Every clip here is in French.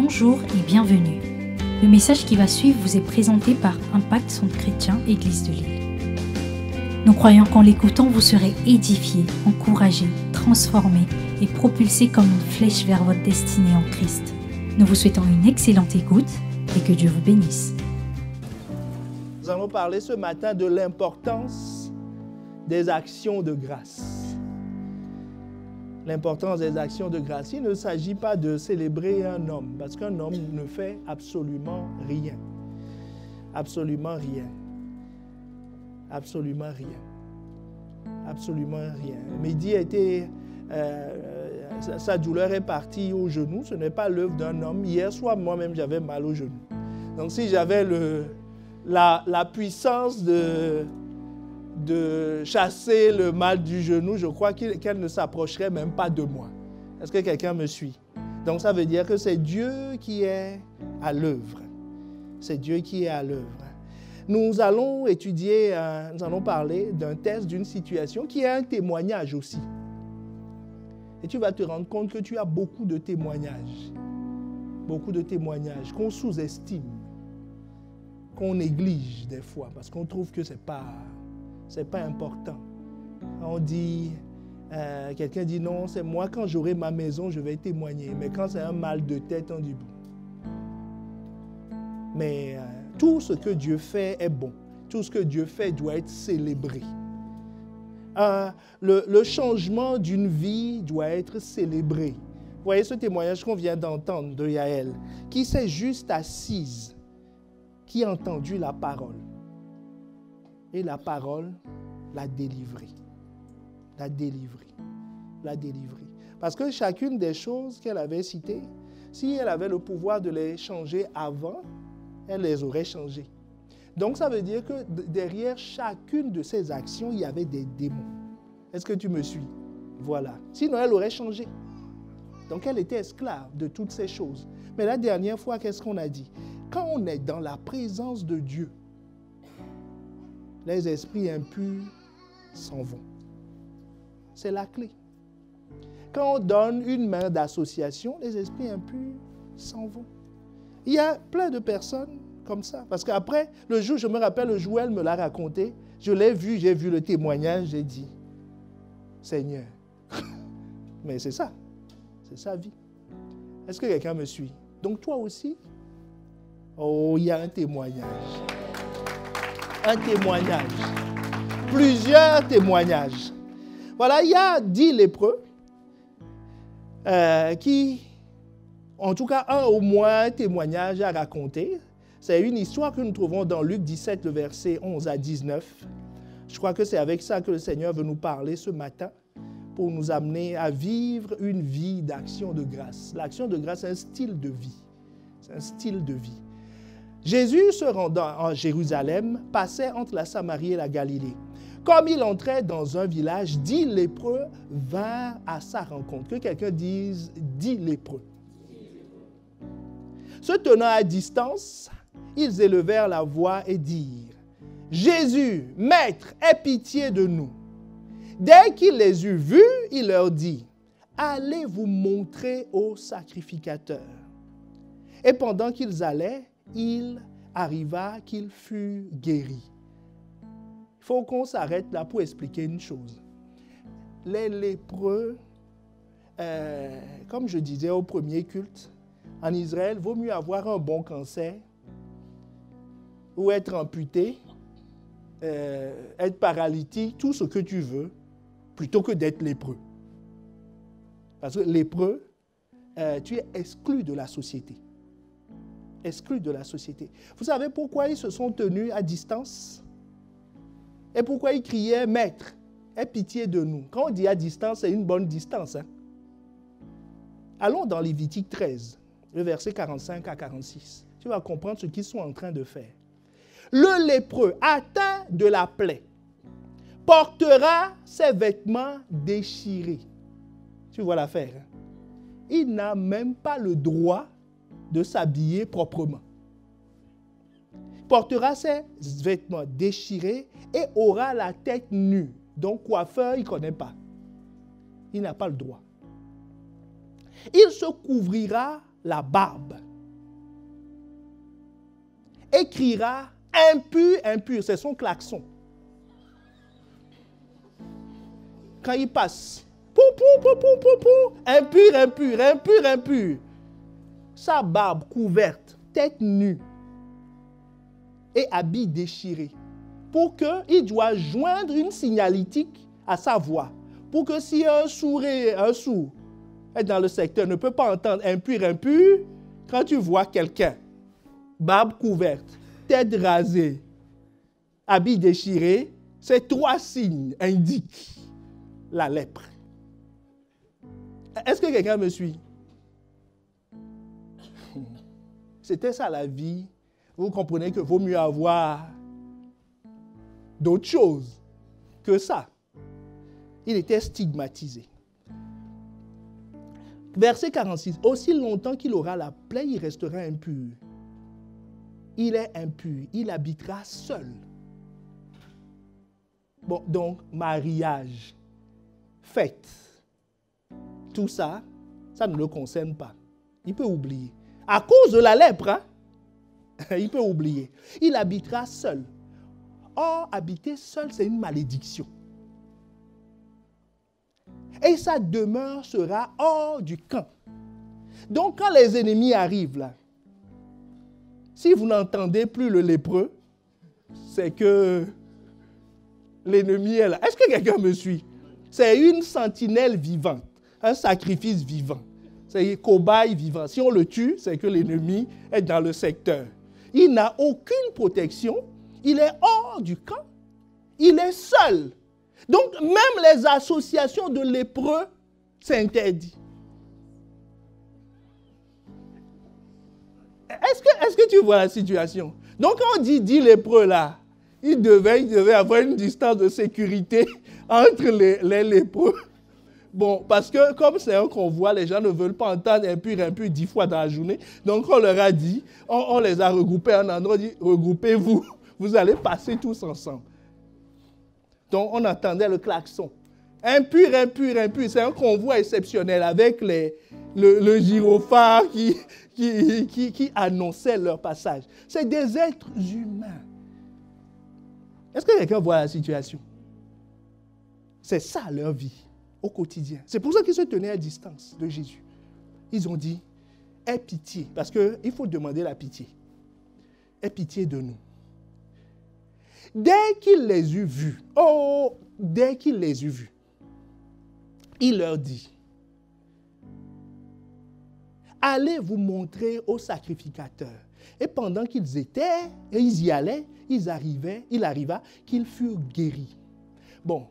Bonjour et bienvenue. Le message qui va suivre vous est présenté par Impact Centre Chrétien Église de Lille. Nous croyons qu'en l'écoutant, vous serez édifiés, encouragés, transformés et propulsés comme une flèche vers votre destinée en Christ. Nous vous souhaitons une excellente écoute et que Dieu vous bénisse. Nous allons parler ce matin de l'importance des actions de grâce. L'importance des actions de grâce. Il ne s'agit pas de célébrer un homme, parce qu'un homme ne fait absolument rien. Absolument rien. Absolument rien. Absolument rien. Mehdi a été... sa douleur est partie au genou. Ce n'est pas l'œuvre d'un homme. Hier soir, moi-même, j'avais mal au genou. Donc, si j'avais la puissance de chasser le mal du genou, je crois qu'elle ne s'approcherait même pas de moi. Est-ce que quelqu'un me suit? Donc, ça veut dire que c'est Dieu qui est à l'œuvre. C'est Dieu qui est à l'œuvre. Nous allons étudier, nous allons parler d'un test, d'une situation qui est un témoignage aussi. Et tu vas te rendre compte que tu as beaucoup de témoignages qu'on sous-estime, qu'on néglige des fois, parce qu'on trouve que c'est pas important. On dit, quelqu'un dit non, c'est moi, quand j'aurai ma maison, je vais témoigner. Mais quand c'est un mal de tête, on dit bon. Mais tout ce que Dieu fait est bon. Tout ce que Dieu fait doit être célébré. Le changement d'une vie doit être célébré. Vous voyez ce témoignage qu'on vient d'entendre de Yaël, qui s'est juste assise, qui a entendu la parole. Et la parole l'a délivrée. L'a délivrée. L'a délivrée. Parce que chacune des choses qu'elle avait citées, si elle avait le pouvoir de les changer avant, elle les aurait changées. Donc ça veut dire que derrière chacune de ces actions, il y avait des démons. Est-ce que tu me suis? Voilà. Sinon, elle aurait changé. Donc elle était esclave de toutes ces choses. Mais la dernière fois, qu'est-ce qu'on a dit? Quand on est dans la présence de Dieu, les esprits impurs s'en vont. C'est la clé. Quand on donne une main d'association, les esprits impurs s'en vont. Il y a plein de personnes comme ça. Parce qu'après, le jour, je me rappelle, le jour où elle me l'a raconté, je l'ai vu, j'ai vu le témoignage, j'ai dit, Seigneur, mais c'est ça, c'est sa vie. Est-ce que quelqu'un me suit? Donc toi aussi, oh, il y a un témoignage. Un témoignage. Plusieurs témoignages. Voilà, il y a 10 lépreux qui, en tout cas, un au moins témoignage à raconter. C'est une histoire que nous trouvons dans Luc 17, le verset 11 à 19. Je crois que c'est avec ça que le Seigneur veut nous parler ce matin pour nous amener à vivre une vie d'action de grâce. L'action de grâce, c'est un style de vie. C'est un style de vie. Jésus, se rendant en Jérusalem, passait entre la Samarie et la Galilée. Comme il entrait dans un village, 10 lépreux vinrent à sa rencontre. Que quelqu'un dise 10 lépreux. Se tenant à distance, ils élevèrent la voix et dirent, « Jésus, Maître, aie pitié de nous. » Dès qu'il les eut vus, il leur dit, « Allez vous montrer au sacrificateur. » Et pendant qu'ils allaient, il arriva qu'il fut guéri. Il faut qu'on s'arrête là pour expliquer une chose. Les lépreux, comme je disais au premier culte, en Israël, il vaut mieux avoir un bon cancer ou être amputé, être paralytique, tout ce que tu veux, plutôt que d'être lépreux. Parce que lépreux, tu es exclu de la société. Exclu de la société. Vous savez pourquoi ils se sont tenus à distance? Et pourquoi ils criaient « Maître, aie pitié de nous ». Quand on dit à distance, c'est une bonne distance. Hein? Allons dans Lévitique 13, le verset 45 à 46. Tu vas comprendre ce qu'ils sont en train de faire. Le lépreux atteint de la plaie portera ses vêtements déchirés. Tu vois l'affaire. Hein? Il n'a même pas le droit de s'habiller proprement. Il portera ses vêtements déchirés et aura la tête nue. Donc, coiffeur, il ne connaît pas. Il n'a pas le droit. Il se couvrira la barbe et criera impur, impur. C'est son klaxon. Quand il passe, pou, pou, pou, pou, pou, pou, impur, impur, impur, impur. Sa barbe couverte, tête nue et habit déchiré. Pour qu'il doit joindre une signalétique à sa voix. Pour que si un sourd est dans le secteur, ne peut pas entendre impur, impur, quand tu vois quelqu'un, barbe couverte, tête rasée, habit déchiré, ces 3 signes indiquent la lèpre. Est-ce que quelqu'un me suit? C'était ça la vie. Vous comprenez qu'il vaut mieux avoir d'autres choses que ça. Il était stigmatisé. Verset 46. Aussi longtemps qu'il aura la plaie, il restera impur. Il est impur. Il habitera seul. Bon, donc, mariage, fête, tout ça, ça ne le concerne pas. Il peut oublier. À cause de la lèpre, hein? Il peut oublier. Il habitera seul. Or, habiter seul, c'est une malédiction. Et sa demeure sera hors du camp. Donc, quand les ennemis arrivent là, si vous n'entendez plus le lépreux, c'est que l'ennemi est là. Est-ce que quelqu'un me suit? C'est une sentinelle vivante, un sacrifice vivant. C'est un cobaye vivant. Si on le tue, c'est que l'ennemi est dans le secteur. Il n'a aucune protection. Il est hors du camp. Il est seul. Donc, même les associations de lépreux, c'est interdit. Est-ce que tu vois la situation? Donc, quand on dit lépreux là, il devait avoir une distance de sécurité entre les lépreux. Bon, parce que comme c'est un convoi, les gens ne veulent pas entendre impur 10 fois dans la journée. Donc, on leur a dit, on les a regroupés en un endroit, on dit, regroupez-vous, vous allez passer tous ensemble. Donc, on entendait le klaxon. Impur, c'est un convoi exceptionnel avec le gyrophare qui annonçait leur passage. C'est des êtres humains. Est-ce que quelqu'un voit la situation? C'est ça leur vie au quotidien. C'est pour ça qu'ils se tenaient à distance de Jésus. Ils ont dit, aie pitié, parce qu'il faut demander la pitié. Aie pitié de nous. Dès qu'il les eut vus, il leur dit, allez vous montrer au sacrificateur. Et pendant qu'ils étaient, et ils y allaient, il arriva qu'ils furent guéris. Bon,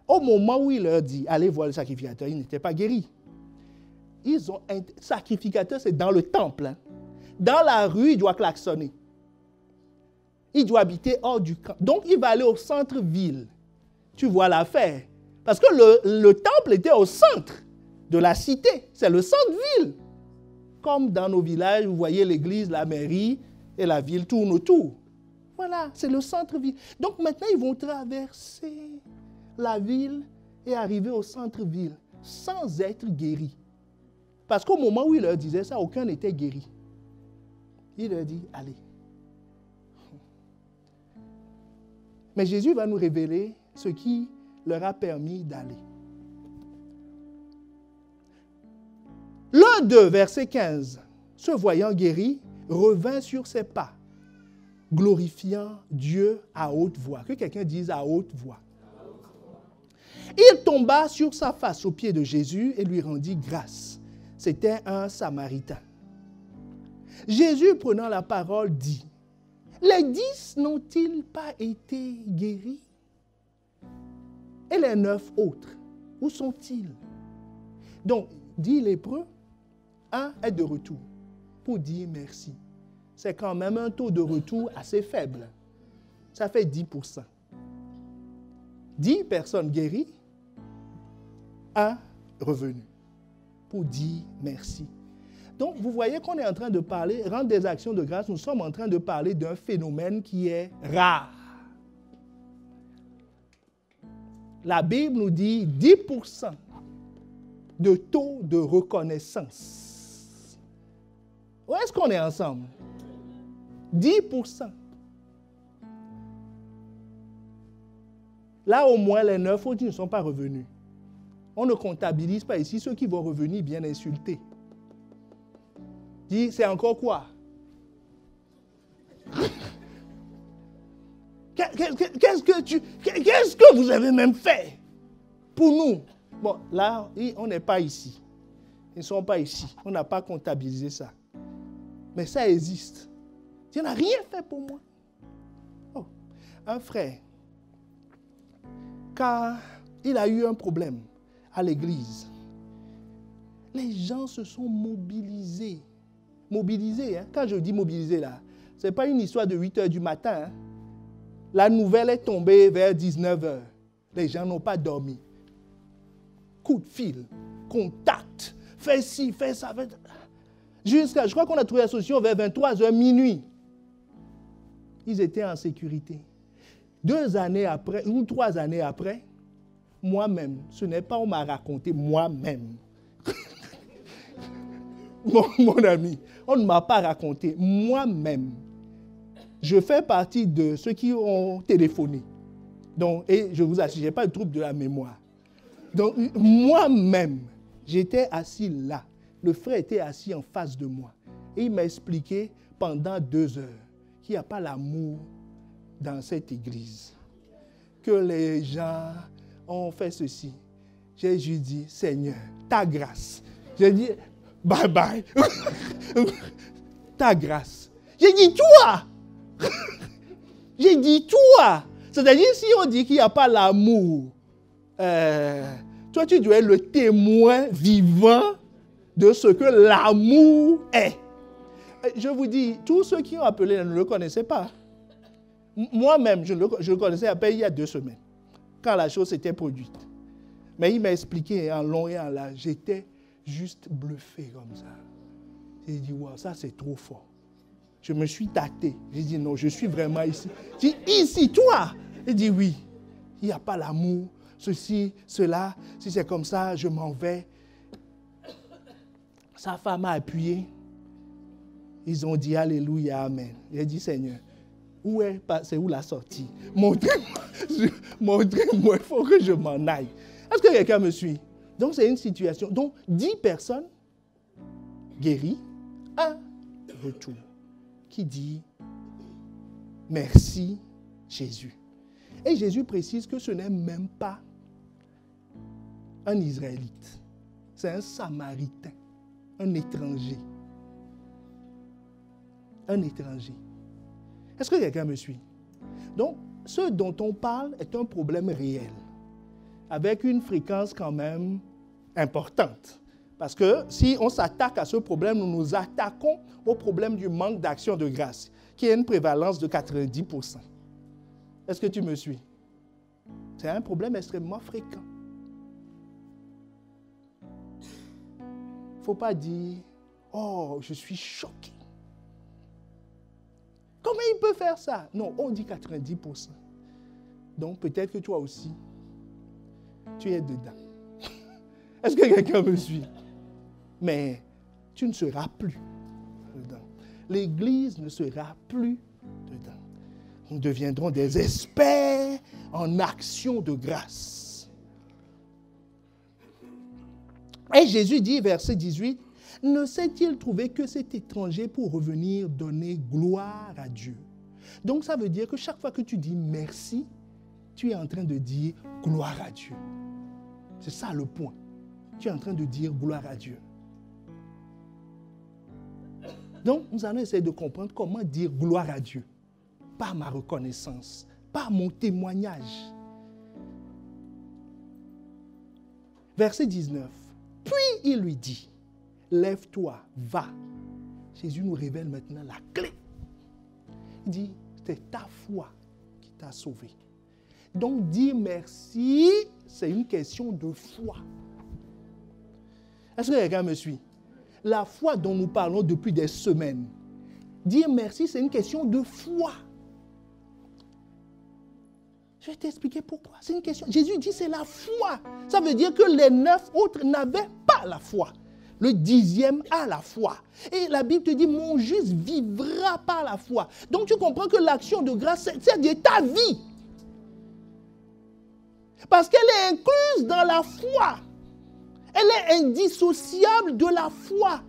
au moment où il leur dit, allez voir le sacrificateur, ils n'étaient pas guéris. Sacrificateur, c'est dans le temple. Hein. Dans la rue, il doit klaxonner. Il doit habiter hors du camp. Donc, il va aller au centre-ville. Tu vois l'affaire. Parce que le temple était au centre de la cité. C'est le centre-ville. Comme dans nos villages, vous voyez l'église, la mairie et la ville tournent autour. Voilà, c'est le centre-ville. Donc, maintenant, ils vont traverser la ville et arriver au centre-ville sans être guéris. Parce qu'au moment où il leur disait ça, aucun n'était guéri. Il leur dit, allez. Mais Jésus va nous révéler ce qui leur a permis d'aller. L'un d'eux, verset 15, se voyant guéri, revint sur ses pas, glorifiant Dieu à haute voix. Que quelqu'un dise à haute voix. Il tomba sur sa face aux pieds de Jésus et lui rendit grâce. C'était un Samaritain. Jésus, prenant la parole, dit, les 10 n'ont-ils pas été guéris? Et les 9 autres, où sont-ils? Donc, dit lépreux, un est de retour pour dire merci. C'est quand même un taux de retour assez faible. Ça fait 10%. 10 personnes guéries, un revenu pour dire merci. Donc, vous voyez qu'on est en train de parler, rendre des actions de grâce, nous sommes en train de parler d'un phénomène qui est rare. La Bible nous dit 10% de taux de reconnaissance. Où est-ce qu'on est ensemble? 10%. Là, au moins, les 9 autres ne sont pas revenus. On ne comptabilise pas ici ceux qui vont revenir bien insultés. Dis, c'est encore quoi? Qu'est-ce que vous avez même fait pour nous? Bon, là, on n'est pas ici. Ils ne sont pas ici. On n'a pas comptabilisé ça. Mais ça existe. Tu n'as rien fait pour moi. Oh, un frère, quand il a eu un problème à l'église, les gens se sont mobilisés. Mobilisés, hein? Quand je dis mobilisés, là, ce n'est pas une histoire de 8 heures du matin. Hein? La nouvelle est tombée vers 19 heures. Les gens n'ont pas dormi. Coup de fil, contact, fais ci, fais ça. Jusqu'à, je crois qu'on a trouvé la solution vers 23 heures, minuit. Ils étaient en sécurité. 2 années après, ou 3 années après, moi-même, ce n'est pas on m'a raconté, moi-même. Mon ami, on ne m'a pas raconté, moi-même. Je fais partie de ceux qui ont téléphoné. Donc, et je vous assure, je n'ai pas de trouble de la mémoire. Donc, moi-même, j'étais assis là. Le frère était assis en face de moi. Et il m'a expliqué pendant 2 heures qu'il n'y a pas l'amour dans cette église. Que les gens ont fait ceci. J'ai juste dit, Seigneur, ta grâce. J'ai dit, bye bye. Ta grâce. J'ai dit, toi. J'ai dit, toi. C'est-à-dire, si on dit qu'il n'y a pas l'amour, toi, tu dois être le témoin vivant de ce que l'amour est. Je vous dis, tous ceux qui ont appelé ne le connaissaient pas. Moi-même, je le connaissais à peine il y a 2 semaines, quand la chose s'était produite. Mais il m'a expliqué en long et en large. J'étais juste bluffé comme ça. J'ai dit, wow, ça c'est trop fort. Je me suis tâté. J'ai dit, non, je suis vraiment ici. J'ai dit, ici, toi? Il dit, oui. Il n'y a pas l'amour, ceci, cela. Si c'est comme ça, je m'en vais. Sa femme a appuyé. Ils ont dit, alléluia, amen. J'ai dit, Seigneur, c'est où la sortie? Montrez-moi, il faut que je m'en aille. Est-ce que quelqu'un me suit? Donc, c'est une situation. Donc, 10 personnes guéries, un retour qui dit merci, Jésus. Et Jésus précise que ce n'est même pas un Israélite. C'est un Samaritain, un étranger. Un étranger. Est-ce que quelqu'un me suit? Donc, ce dont on parle est un problème réel, avec une fréquence quand même importante. Parce que si on s'attaque à ce problème, nous nous attaquons au problème du manque d'action de grâce, qui a une prévalence de 90%. Est-ce que tu me suis? C'est un problème extrêmement fréquent. Il ne faut pas dire, oh, je suis choqué. Comment il peut faire ça? Non, on dit 90%. Donc peut-être que toi aussi, tu es dedans. Est-ce que quelqu'un me suit? Mais tu ne seras plus dedans. L'Église ne sera plus dedans. Nous deviendrons des experts en action de grâce. Et Jésus dit, verset 18, « Ne s'est-il trouvé que cet étranger pour revenir donner gloire à Dieu ?» Donc ça veut dire que chaque fois que tu dis merci, tu es en train de dire gloire à Dieu. C'est ça le point. Tu es en train de dire gloire à Dieu. Donc, nous allons essayer de comprendre comment dire gloire à Dieu. Par ma reconnaissance, par mon témoignage. Verset 19. Puis il lui dit, lève-toi, va. Jésus nous révèle maintenant la clé. Il dit, c'est ta foi qui t'a sauvé. Donc, dire merci, c'est une question de foi. Est-ce que quelqu'un me suit? La foi dont nous parlons depuis des semaines. Dire merci, c'est une question de foi. Je vais t'expliquer pourquoi. C'est une question. Jésus dit c'est la foi. Ça veut dire que les 9 autres n'avaient pas la foi. le 10e à la fois. Et la Bible te dit, mon juste vivra par la foi. Donc tu comprends que l'action de grâce, c'est ta vie. Parce qu'elle est incluse dans la foi. Elle est indissociable de la foi.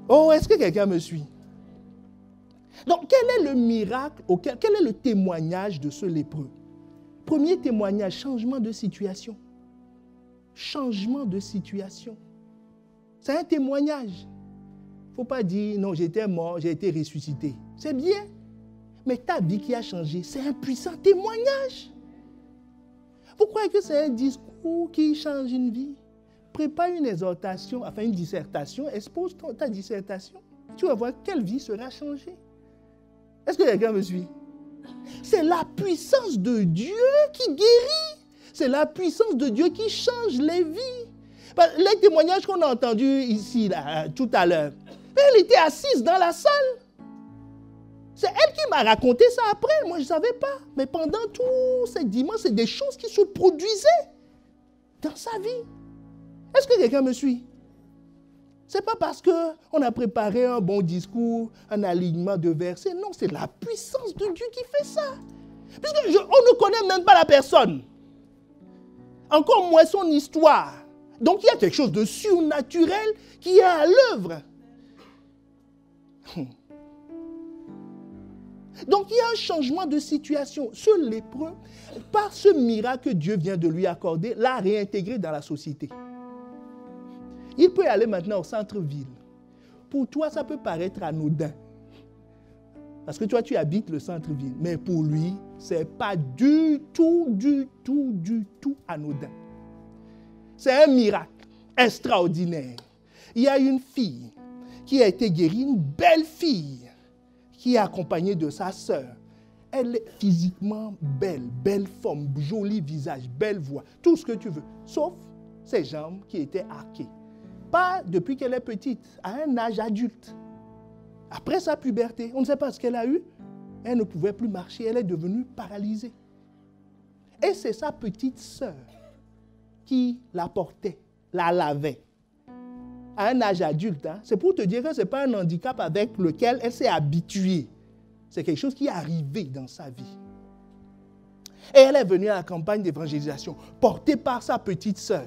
Oh, est-ce que quelqu'un me suit? Donc, quel est le miracle, quel est le témoignage de ce lépreux? Premier témoignage, changement de situation. Changement de situation. C'est un témoignage. Il ne faut pas dire, non, j'étais mort, j'ai été ressuscité. C'est bien, mais ta vie qui a changé, c'est un puissant témoignage. Vous croyez que c'est un discours qui change une vie? Prépare une exhortation, enfin une dissertation, expose ta dissertation. Tu vas voir quelle vie sera changée. Est-ce que quelqu'un me suit? C'est la puissance de Dieu qui guérit. C'est la puissance de Dieu qui change les vies. Les témoignages qu'on a entendus ici, là, tout à l'heure, elle était assise dans la salle. C'est elle qui m'a raconté ça après. Moi, je ne savais pas. Mais pendant tous ces dimanches, c'est des choses qui se produisaient dans sa vie. Est-ce que quelqu'un me suit? Ce n'est pas parce qu'on a préparé un bon discours, un alignement de versets. Non, c'est la puissance de Dieu qui fait ça. Puisque on ne connaît même pas la personne. Encore moins son histoire. Donc, il y a quelque chose de surnaturel qui est à l'œuvre. Donc, il y a un changement de situation. Ce lépreux, par ce miracle que Dieu vient de lui accorder, l'a réintégré dans la société. Il peut aller maintenant au centre-ville. Pour toi, ça peut paraître anodin. Parce que toi, tu habites le centre-ville. Mais pour lui, ce n'est pas du tout anodin. C'est un miracle extraordinaire. Il y a une fille qui a été guérie, une belle fille, qui est accompagnée de sa sœur. Elle est physiquement belle, belle forme, joli visage, belle voix, tout ce que tu veux. Sauf ses jambes qui étaient arquées. Pas depuis qu'elle est petite, à un âge adulte. Après sa puberté, on ne sait pas ce qu'elle a eu. Elle ne pouvait plus marcher, elle est devenue paralysée. Et c'est sa petite sœur qui la portait, la lavait. À un âge adulte, hein. C'est pour te dire que ce n'est pas un handicap avec lequel elle s'est habituée. C'est quelque chose qui est arrivé dans sa vie. Et elle est venue à la campagne d'évangélisation, portée par sa petite sœur.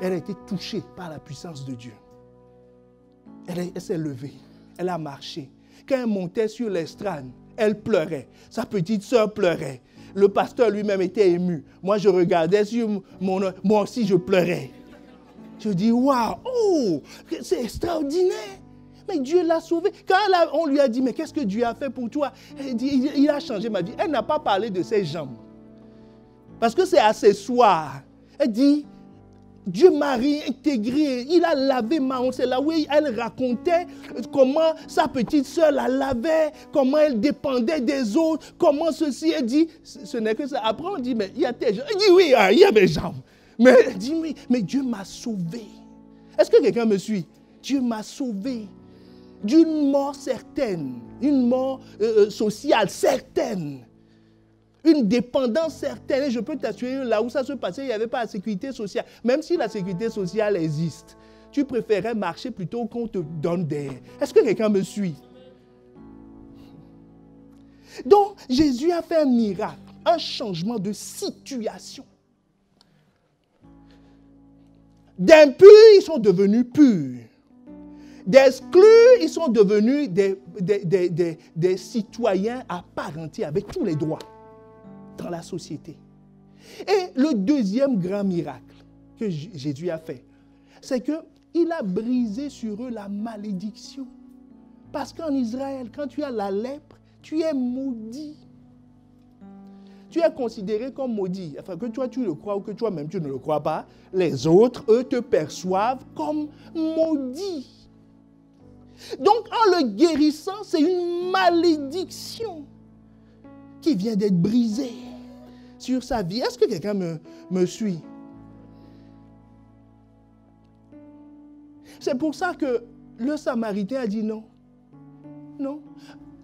Elle a été touchée par la puissance de Dieu. Elle s'est levée, elle a marché. Quand elle montait sur l'estrade, elle pleurait. Sa petite sœur pleurait. Le pasteur lui-même était ému. Moi, je regardais sur moi aussi, je pleurais. Je dis, waouh, oh, c'est extraordinaire. Mais Dieu l'a sauvée. Quand on lui a dit, mais qu'est-ce que Dieu a fait pour toi? Elle dit, il a changé ma vie. Elle n'a pas parlé de ses jambes. Parce que c'est à ce soir. Elle dit, Dieu m'a réintégré, il a lavé ma honte. C'est là où elle racontait comment sa petite sœur la lavait, comment elle dépendait des autres, comment ceci. Elle dit, ce n'est que ça. Après on dit, mais il y a tes jambes. Elle dit, oui, il y a mes jambes. Mais elle dit, oui, mais Dieu m'a sauvé. Est-ce que quelqu'un me suit? Dieu m'a sauvé d'une mort certaine, une mort sociale certaine. Une dépendance certaine, et je peux t'assurer, là où ça se passait, il n'y avait pas la sécurité sociale. Même si la sécurité sociale existe, tu préférais marcher plutôt qu'on te donne des... Est-ce que quelqu'un me suit? Donc, Jésus a fait un miracle, un changement de situation. D'impurs, ils sont devenus purs. D'exclus, ils sont devenus des citoyens à part entière, avec tous les droits dans la société. Et le deuxième grand miracle que Jésus a fait, c'est qu'il a brisé sur eux la malédiction. Parce qu'en Israël, quand tu as la lèpre, tu es maudit. Tu es considéré comme maudit. Enfin, que toi tu le crois ou que toi-même tu ne le crois pas, les autres, eux, te perçoivent comme maudit. Donc, en le guérissant, c'est une malédiction qui vient d'être brisée sur sa vie. Est-ce que quelqu'un me suit? C'est pour ça que le Samaritain a dit non. Non.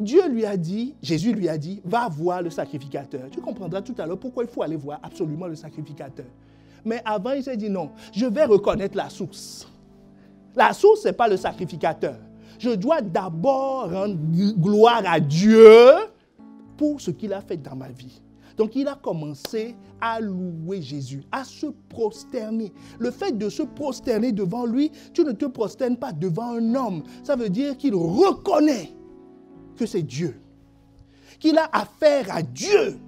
Jésus lui a dit, va voir le sacrificateur. Tu comprendras tout à l'heure pourquoi il faut aller voir absolument le sacrificateur. Mais avant, il s'est dit non, je vais reconnaître la source. La source, ce n'est pas le sacrificateur. Je dois d'abord rendre gloire à Dieu pour ce qu'il a fait dans ma vie. Donc, il a commencé à louer Jésus, à se prosterner. Le fait de se prosterner devant lui, tu ne te prosternes pas devant un homme. Ça veut dire qu'il reconnaît que c'est Dieu, qu'il a affaire à Dieu,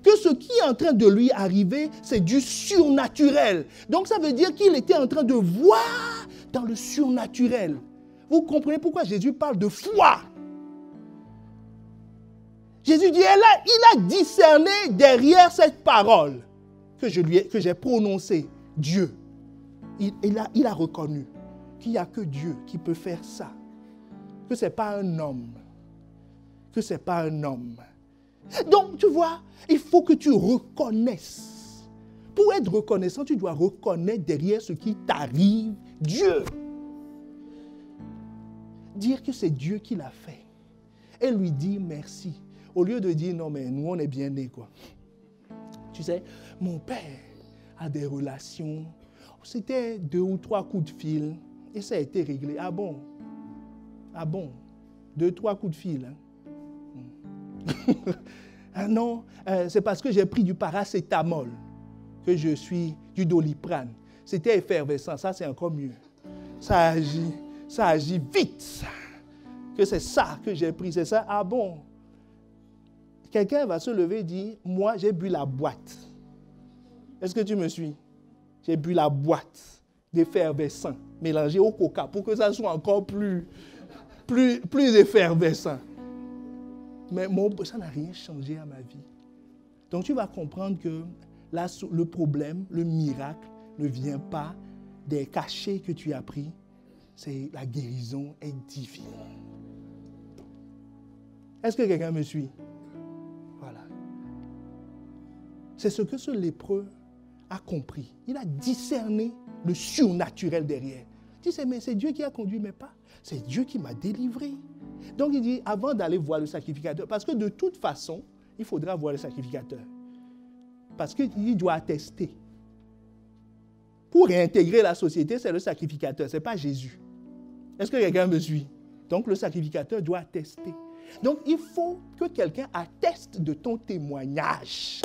que ce qui est en train de lui arriver, c'est du surnaturel. Donc, ça veut dire qu'il était en train de voir dans le surnaturel. Vous comprenez pourquoi Jésus parle de foi? Jésus dit, il a discerné derrière cette parole que j'ai prononcée, Dieu. Il a reconnu qu'il n'y a que Dieu qui peut faire ça. Que ce n'est pas un homme. Que ce n'est pas un homme. Donc, tu vois, il faut que tu reconnaisses. Pour être reconnaissant, tu dois reconnaître derrière ce qui t'arrive, Dieu. Dire que c'est Dieu qui l'a fait. Et lui dire merci. Au lieu de dire, non, mais nous, on est bien nés, quoi. Tu sais, mon père a des relations. C'était 2 ou 3 coups de fil et ça a été réglé. Ah bon? Ah bon? 2, 3 coups de fil. Hein? Ah non, c'est parce que j'ai pris du paracétamol que je suis du Doliprane. C'était effervescent, ça c'est encore mieux. Ça agit vite. Que c'est ça que j'ai pris, c'est ça? Ah bon? Quelqu'un va se lever et dire, moi j'ai bu la boîte. Est-ce que tu me suis? J'ai bu la boîte d'effervescent mélangé au coca pour que ça soit encore plus effervescent. Mais ça n'a rien changé à ma vie. Donc tu vas comprendre que là, le problème, le miracle ne vient pas des cachets que tu as pris. C'est la guérison est divine. Est-ce que quelqu'un me suit? Voilà. C'est ce que ce lépreux a compris. Il a discerné le surnaturel derrière. Il dit, mais c'est Dieu qui a conduit mes pas. C'est Dieu qui m'a délivré. Donc il dit, avant d'aller voir le sacrificateur, parce que de toute façon, il faudra voir le sacrificateur. Parce qu'il doit attester. Pour réintégrer la société, c'est le sacrificateur, ce n'est pas Jésus. Est-ce que quelqu'un me suit? Donc le sacrificateur doit attester. Donc il faut que quelqu'un atteste de ton témoignage.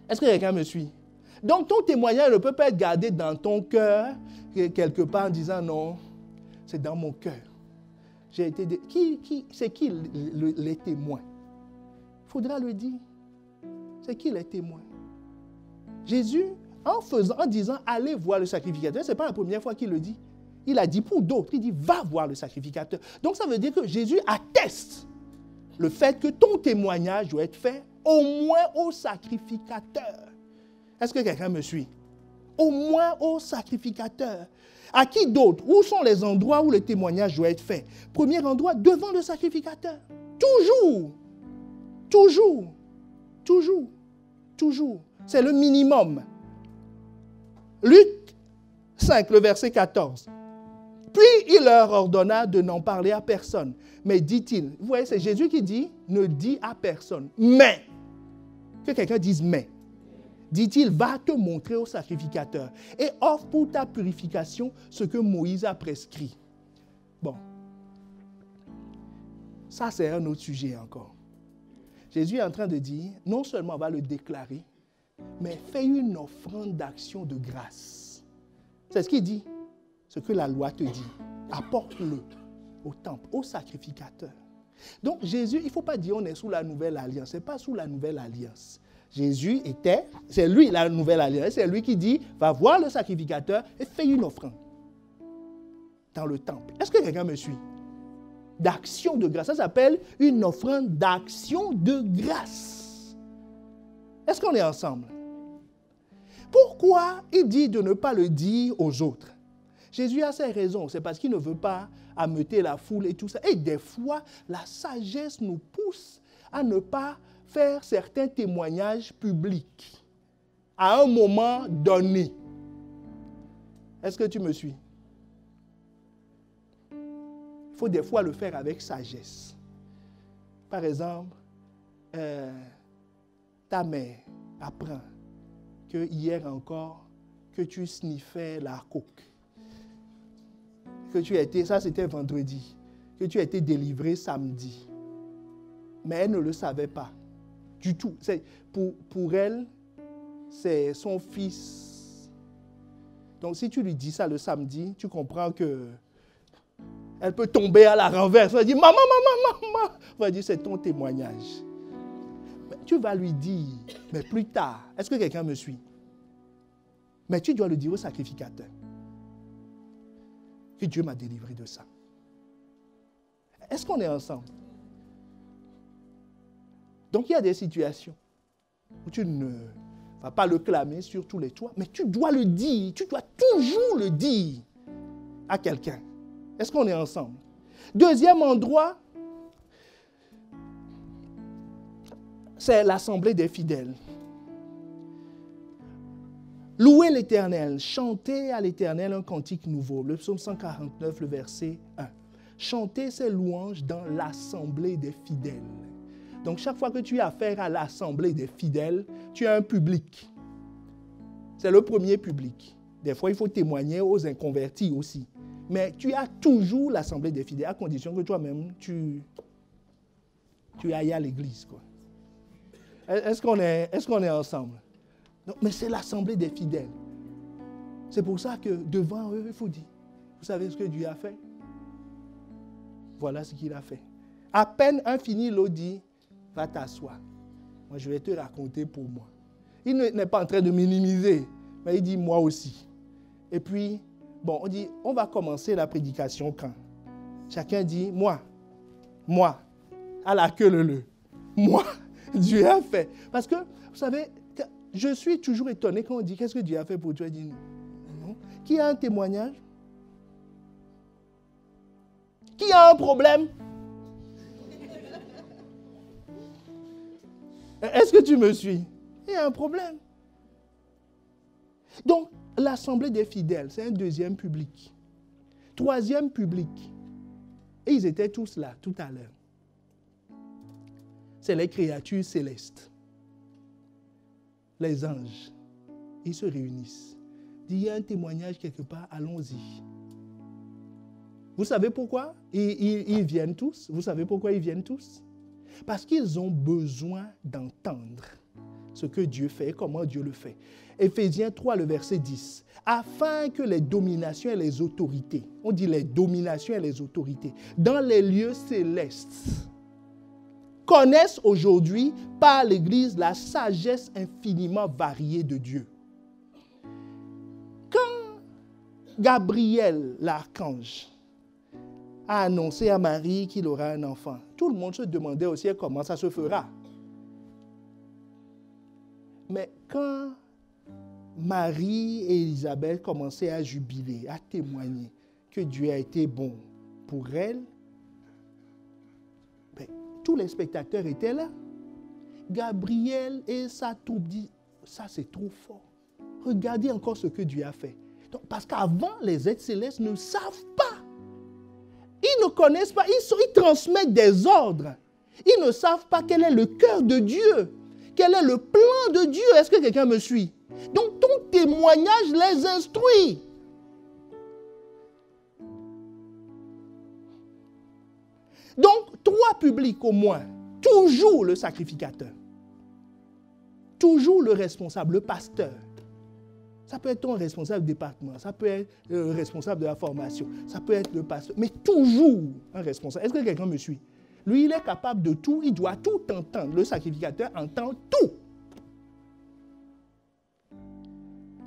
Est-ce que quelqu'un me suit? Donc ton témoignage ne peut pas être gardé dans ton cœur, quelque part en disant non, c'est dans mon cœur. C'est qui les témoins? Il faudra le dire. C'est qui les témoins? Jésus, en disant allez voir le sacrificateur, ce n'est pas la première fois qu'il le dit. Il a dit pour d'autres, il dit va voir le sacrificateur. Donc ça veut dire que Jésus atteste le fait que ton témoignage doit être fait au moins au sacrificateur. Est-ce que quelqu'un me suit? Au moins au sacrificateur. À qui d'autre? Où sont les endroits où le témoignage doit être fait? Premier endroit, devant le sacrificateur. Toujours. Toujours. Toujours. Toujours. C'est le minimum. Luc 5, le verset 14. Puis il leur ordonna de n'en parler à personne. Mais dit-il, vous voyez, c'est Jésus qui dit, ne dis à personne. Mais, que quelqu'un dise mais. Dit-il, va te montrer au sacrificateur et offre pour ta purification ce que Moïse a prescrit. Bon, ça c'est un autre sujet encore. Jésus est en train de dire, non seulement on va le déclarer, mais fais une offrande d'action de grâce. C'est ce qu'il dit, ce que la loi te dit. Apporte-le au temple, au sacrificateur. Donc Jésus, il ne faut pas dire on est sous la nouvelle alliance. Ce n'est pas sous la nouvelle alliance. Jésus c'est lui la nouvelle alliance, c'est lui qui dit, va voir le sacrificateur et fais une offrande dans le temple. Est-ce que quelqu'un me suit? D'action de grâce, ça s'appelle une offrande d'action de grâce. Est-ce qu'on est ensemble? Pourquoi il dit de ne pas le dire aux autres? Jésus a ses raisons, c'est parce qu'il ne veut pas ameuter la foule et tout ça. Et des fois, la sagesse nous pousse à ne pas faire certains témoignages publics à un moment donné. Est-ce que tu me suis? Il faut des fois le faire avec sagesse. Par exemple, ta mère apprend que hier encore, que tu sniffais la coke. Que tu as été, ça c'était vendredi, que tu as été délivré samedi. Mais elle ne le savait pas du tout. Pour elle, c'est son fils. Donc si tu lui dis ça le samedi, tu comprends que elle peut tomber à la renverse. Elle va dire, maman. Elle va dire, c'est ton témoignage. Mais tu vas lui dire, mais plus tard, est-ce que quelqu'un me suit? Mais tu dois le dire au sacrificateur. Que Dieu m'a délivré de ça. Est-ce qu'on est ensemble? Donc il y a des situations où tu ne vas pas le clamer sur tous les toits, mais tu dois le dire, tu dois toujours le dire à quelqu'un. Est-ce qu'on est ensemble? Deuxième endroit, c'est l'assemblée des fidèles. Louez l'Éternel, chantez à l'Éternel un cantique nouveau. Le psaume 149, le verset 1. Chantez ces louanges dans l'assemblée des fidèles. Donc chaque fois que tu as affaire à l'assemblée des fidèles, tu as un public. C'est le premier public. Des fois, il faut témoigner aux inconvertis aussi. Mais tu as toujours l'assemblée des fidèles, à condition que toi-même, tu ailles à l'église, quoi. Est-ce qu'on est ensemble? Non, mais c'est l'assemblée des fidèles. C'est pour ça que devant eux, il faut dire, vous savez ce que Dieu a fait? Voilà ce qu'il a fait. À peine un fini, l'autre dit, va t'asseoir. Moi, je vais te raconter pour moi. Il n'est pas en train de minimiser, mais il dit, moi aussi. Et puis, bon, on dit, on va commencer la prédication quand? Chacun dit, moi, à la queue leu. Moi, Dieu a fait. Parce que, vous savez, je suis toujours étonné quand on dit, qu'est-ce que Dieu a fait pour toi? Il dit, non. Qui a un témoignage? Qui a un problème? Est-ce que tu me suis? Il y a un problème. Donc, l'assemblée des fidèles, c'est un deuxième public. Troisième public, et ils étaient tous là tout à l'heure. C'est les créatures célestes. Les anges. Ils se réunissent. Il y a un témoignage quelque part, allons-y. Vous savez pourquoi ils viennent tous? Vous savez pourquoi ils viennent tous? Parce qu'ils ont besoin d'entendre ce que Dieu fait et comment Dieu le fait. Éphésiens 3, le verset 10. Afin que les dominations et les autorités, on dit les dominations et les autorités, dans les lieux célestes, connaissent aujourd'hui par l'Église la sagesse infiniment variée de Dieu. Quand Gabriel, l'archange, a annoncé à Marie qu'il aura un enfant, tout le monde se demandait aussi comment ça se fera. Mais quand Marie et Élisabeth commençaient à jubiler, à témoigner que Dieu a été bon pour elles, tous les spectateurs étaient là. Gabriel et sa troupe disent, ça c'est trop fort. Regardez encore ce que Dieu a fait. Donc, parce qu'avant, les êtres célestes ne savent pas. Ils ne connaissent pas, ils transmettent des ordres. Ils ne savent pas quel est le cœur de Dieu. Quel est le plan de Dieu? Est-ce que quelqu'un me suit? Donc ton témoignage les instruit. Donc, trois publics au moins. Toujours le sacrificateur. Toujours le responsable, le pasteur. Ça peut être ton responsable du département, ça peut être le responsable de la formation, ça peut être le pasteur, mais toujours un responsable. Est-ce que quelqu'un me suit? Lui, il est capable de tout, il doit tout entendre. Le sacrificateur entend tout.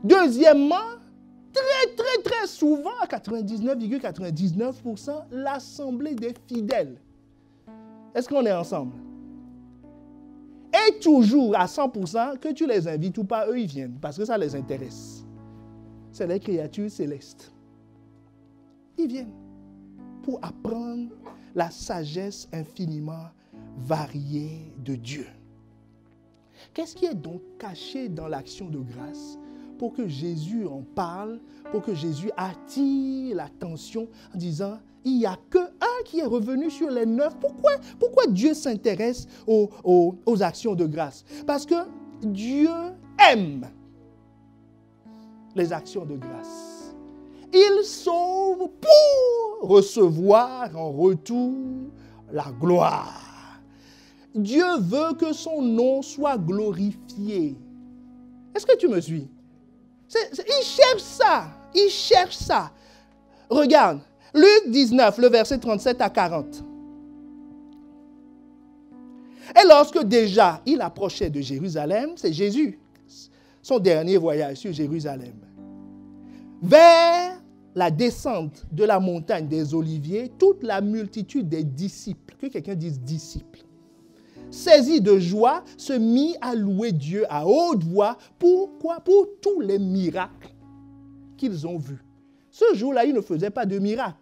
Deuxièmement, très souvent, à 99,99%, l'assemblée des fidèles. Est-ce qu'on est ensemble? Et toujours à 100%, que tu les invites ou pas, eux, ils viennent, parce que ça les intéresse. C'est les créatures célestes. Ils viennent pour apprendre la sagesse infiniment variée de Dieu. Qu'est-ce qui est donc caché dans l'action de grâce pour que Jésus en parle, pour que Jésus attire l'attention en disant il n'y a qu'un qui est revenu sur les 9. Pourquoi Dieu s'intéresse aux actions de grâce? Parce que Dieu aime les actions de grâce. Il sauve pour recevoir en retour la gloire. Dieu veut que son nom soit glorifié. Est-ce que tu me suis? Il cherche ça. Il cherche ça. Regarde, Luc 19, le verset 37 à 40. Et lorsque déjà il approchait de Jérusalem, c'est Jésus, son dernier voyage sur Jérusalem, vers la descente de la montagne des Oliviers, toute la multitude des disciples, que quelqu'un dise disciples, saisis de joie, se mit à louer Dieu à haute voix. Pourquoi? Pour tous les miracles qu'ils ont vus. Ce jour-là, ils ne faisaient pas de miracles.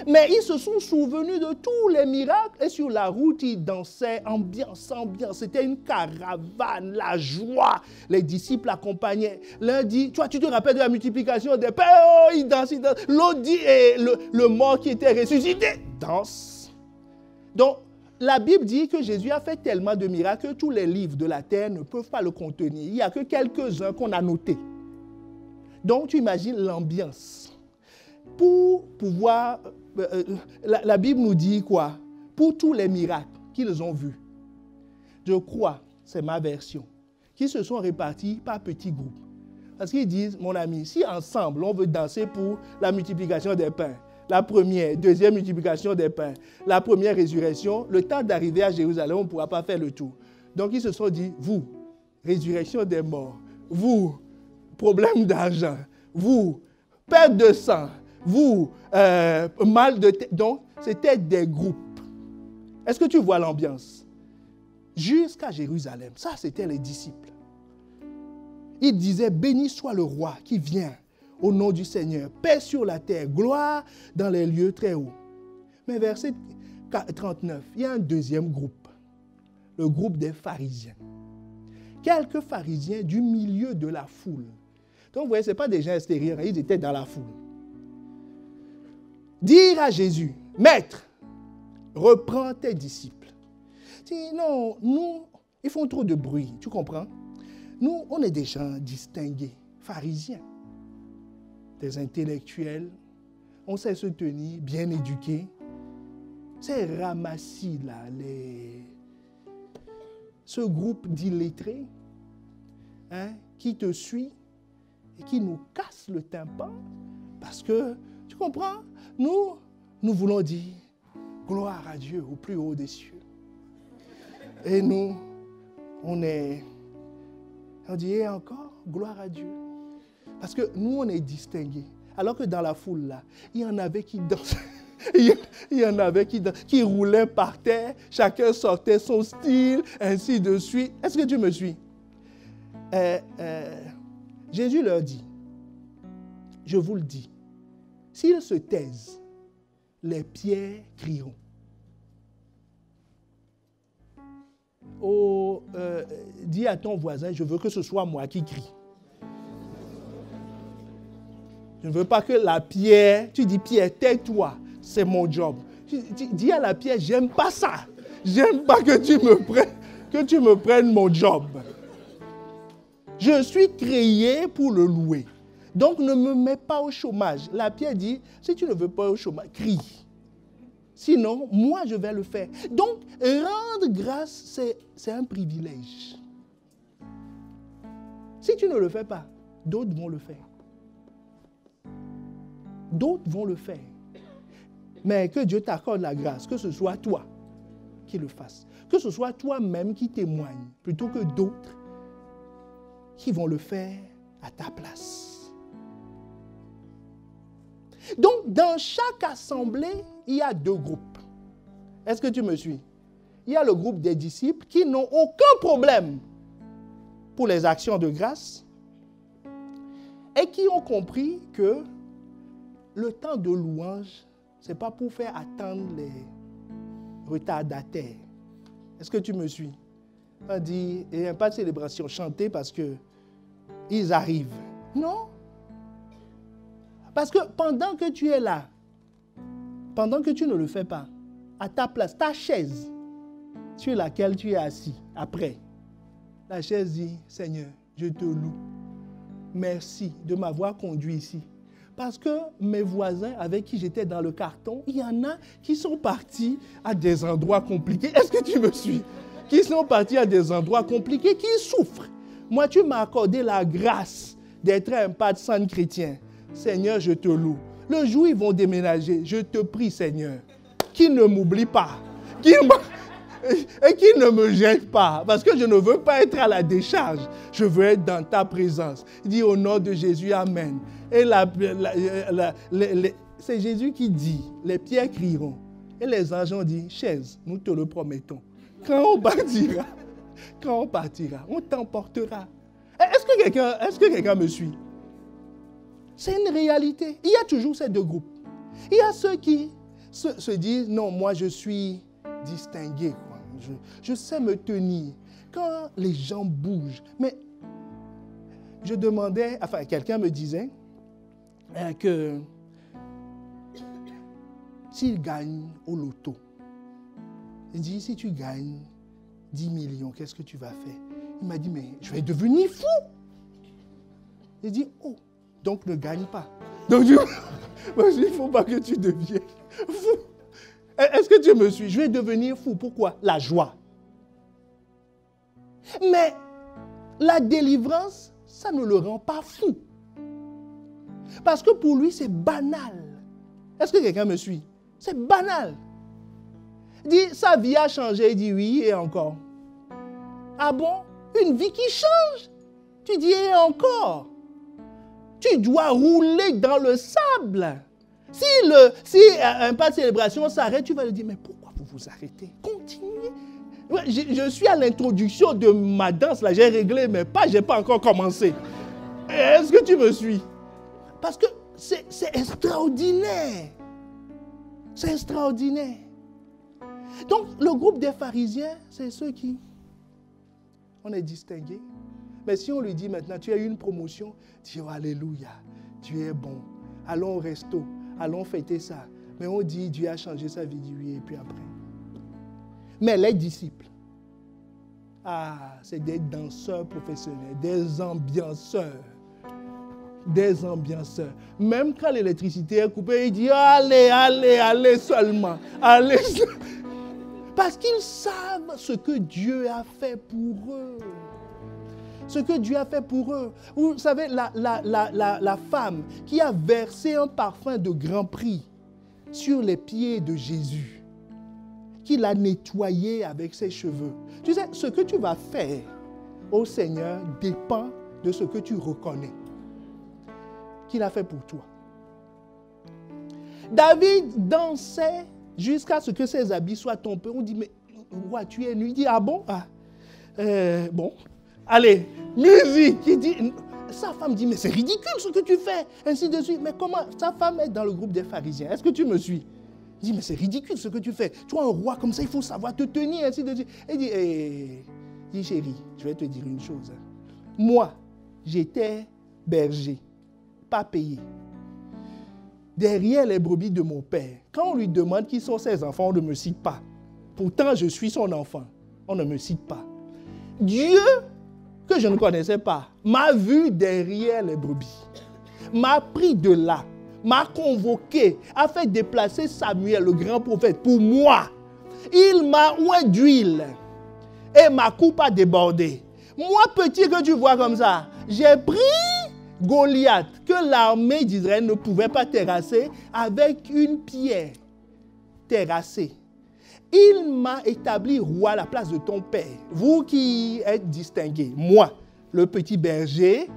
Mais ils se sont souvenus de tous les miracles et sur la route, ils dansaient, ambiance. C'était une caravane, la joie. Les disciples accompagnaient. L'un dit, tu te rappelles de la multiplication des pains? Oh, ils dansent. L'autre dit, et le mort qui était ressuscité danse. Donc, la Bible dit que Jésus a fait tellement de miracles que tous les livres de la terre ne peuvent pas le contenir. Il n'y a que quelques-uns qu'on a notés. Donc, tu imagines l'ambiance. Pour pouvoir, la Bible nous dit quoi? Pour tous les miracles qu'ils ont vus. Je crois, c'est ma version, qu'ils se sont répartis par petits groupes. Parce qu'ils disent, mon ami, si ensemble on veut danser pour la multiplication des pains, la première, deuxième multiplication des pains, la première résurrection, le temps d'arriver à Jérusalem, on ne pourra pas faire le tour. Donc ils se sont dit, vous, résurrection des morts, vous, problème d'argent, vous, perte de sang, vous, mal de tête. Donc, c'était des groupes. Est-ce que tu vois l'ambiance? Jusqu'à Jérusalem, ça c'était les disciples. Ils disaient, béni soit le roi qui vient au nom du Seigneur, paix sur la terre, gloire dans les lieux très hauts. Mais verset 39, il y a un deuxième groupe, le groupe des pharisiens. Quelques pharisiens du milieu de la foule. Donc vous voyez, ce n'est pas des gens extérieurs, ils étaient dans la foule. Dire à Jésus, Maître, reprends tes disciples. Non, nous, ils font trop de bruit, tu comprends? Nous, on est des gens distingués, pharisiens, des intellectuels, on sait se tenir, bien éduqués. C'est ramassis là, ce groupe d'illettrés qui te suit et qui nous casse le tympan parce que, tu comprends? Nous voulons dire gloire à Dieu au plus haut des cieux. Et nous, on dit et encore gloire à Dieu. Parce que nous, on est distingués. Alors que dans la foule là, il y en avait qui dansaient. Il y en avait qui roulaient par terre. Chacun sortait son style, ainsi de suite. Est-ce que tu me suis? Jésus leur dit, je vous le dis, s'ils se taisent, les pierres crieront. Dis à ton voisin, je veux que ce soit moi qui crie. Je ne veux pas que la pierre, tu dis pierre, tais-toi, c'est mon job. Dis à la pierre, j'aime pas ça. J'aime pas que tu me prennes mon job. Je suis créé pour le louer. Donc ne me mets pas au chômage. La pierre dit, si tu ne veux pas au chômage, crie. Sinon, moi je vais le faire. Donc, rendre grâce, c'est un privilège. Si tu ne le fais pas, d'autres vont le faire. D'autres vont le faire. Mais que Dieu t'accorde la grâce, que ce soit toi qui le fasses. Que ce soit toi-même qui témoigne, plutôt que d'autres qui vont le faire à ta place. Donc, dans chaque assemblée, il y a deux groupes. Est-ce que tu me suis? Il y a le groupe des disciples qui n'ont aucun problème pour les actions de grâce et qui ont compris que le temps de louange, ce n'est pas pour faire attendre les retardataires. Est-ce que tu me suis? On dit, il n'y a pas de célébration, chanter parce qu'ils arrivent. Non. Parce que pendant que tu es là, pendant que tu ne le fais pas, à ta place, ta chaise sur laquelle tu es assis, après, la chaise dit, Seigneur, je te loue. Merci de m'avoir conduit ici. Parce que mes voisins avec qui j'étais dans le carton, il y en a qui sont partis à des endroits compliqués. Est-ce que tu me suis? Qui sont partis à des endroits compliqués, qui souffrent. Moi, tu m'as accordé la grâce d'être un patron chrétien. Seigneur, je te loue. Le jour où ils vont déménager, je te prie, Seigneur, qu'ils ne m'oublient pas. Et qu'ils ne me jettent pas. Parce que je ne veux pas être à la décharge. Je veux être dans ta présence. Dis au nom de Jésus, Amen. Et c'est Jésus qui dit, les pierres crieront. Et les anges ont dit, chaise, nous te le promettons. Quand on partira, on t'emportera. Est-ce que quelqu'un me suit? C'est une réalité. Il y a toujours ces deux groupes. Il y a ceux qui se disent, non, moi je suis distingué. Quoi. Je sais me tenir. Quand les gens bougent. Mais je demandais, enfin quelqu'un me disait que s'il gagne au loto, il dit, si tu gagnes 10 millions, qu'est-ce que tu vas faire? Il m'a dit, mais je vais devenir fou. Il dit, oh, donc ne gagne pas. Donc il ne faut pas que tu deviennes fou. Est-ce que tu me suis? Je vais devenir fou. Pourquoi? La joie. Mais la délivrance, ça ne le rend pas fou. Parce que pour lui, c'est banal. Est-ce que quelqu'un me suit? C'est banal. Il dit, sa vie a changé. Il dit, oui, et encore. Ah bon? Une vie qui change? Tu dis, et encore? Tu dois rouler dans le sable. Si un pas de célébration s'arrête, tu vas lui dire, mais pourquoi vous vous arrêtez? Continuez. Je suis à l'introduction de ma danse, là, j'ai réglé mes pas, je n'ai pas encore commencé. Est-ce que tu me suis? Parce que c'est extraordinaire. C'est extraordinaire. Donc, le groupe des pharisiens, c'est ceux qui... On est distingués. Mais si on lui dit maintenant, tu as eu une promotion, dis, oh, alléluia, tu es bon. Allons au resto, allons fêter ça. Mais on dit, Dieu a changé sa vie, oui, et puis après. Mais les disciples, c'est des danseurs professionnels, des ambianceurs. Des ambianceurs. Même quand l'électricité est coupée, il dit, allez seulement, allez. Parce qu'ils savent ce que Dieu a fait pour eux. Ce que Dieu a fait pour eux. Vous savez, la femme qui a versé un parfum de grand prix sur les pieds de Jésus, qui l'a nettoyé avec ses cheveux. Tu sais, ce que tu vas faire au Seigneur dépend de ce que tu reconnais qu'il a fait pour toi. David dansait jusqu'à ce que ses habits soient tombés. On dit, mais roi, tu es nu. Il dit, ah bon? Bon. Allez, musique. Il dit, sa femme dit, mais c'est ridicule ce que tu fais. Ainsi de suite. Mais comment? Sa femme est dans le groupe des pharisiens. Est-ce que tu me suis? Il dit, mais c'est ridicule ce que tu fais. Toi, un roi comme ça, il faut savoir te tenir, ainsi de suite. Il dit, chérie, je vais te dire une chose. Moi, j'étais berger, pas payé. Derrière les brebis de mon père, quand on lui demande qui sont ses enfants, on ne me cite pas. Pourtant, je suis son enfant. On ne me cite pas. Dieu, que je ne connaissais pas, m'a vu derrière les brebis, m'a pris de là, m'a convoqué, a fait déplacer Samuel, le grand prophète, pour moi. Il m'a oint d'huile et ma coupe a débordé. Moi, petit que tu vois comme ça, j'ai pris Goliath, que l'armée d'Israël ne pouvait pas terrasser, avec une pierre terrassée. Il m'a établi roi à la place de ton père. Vous qui êtes distingués, moi, le petit berger,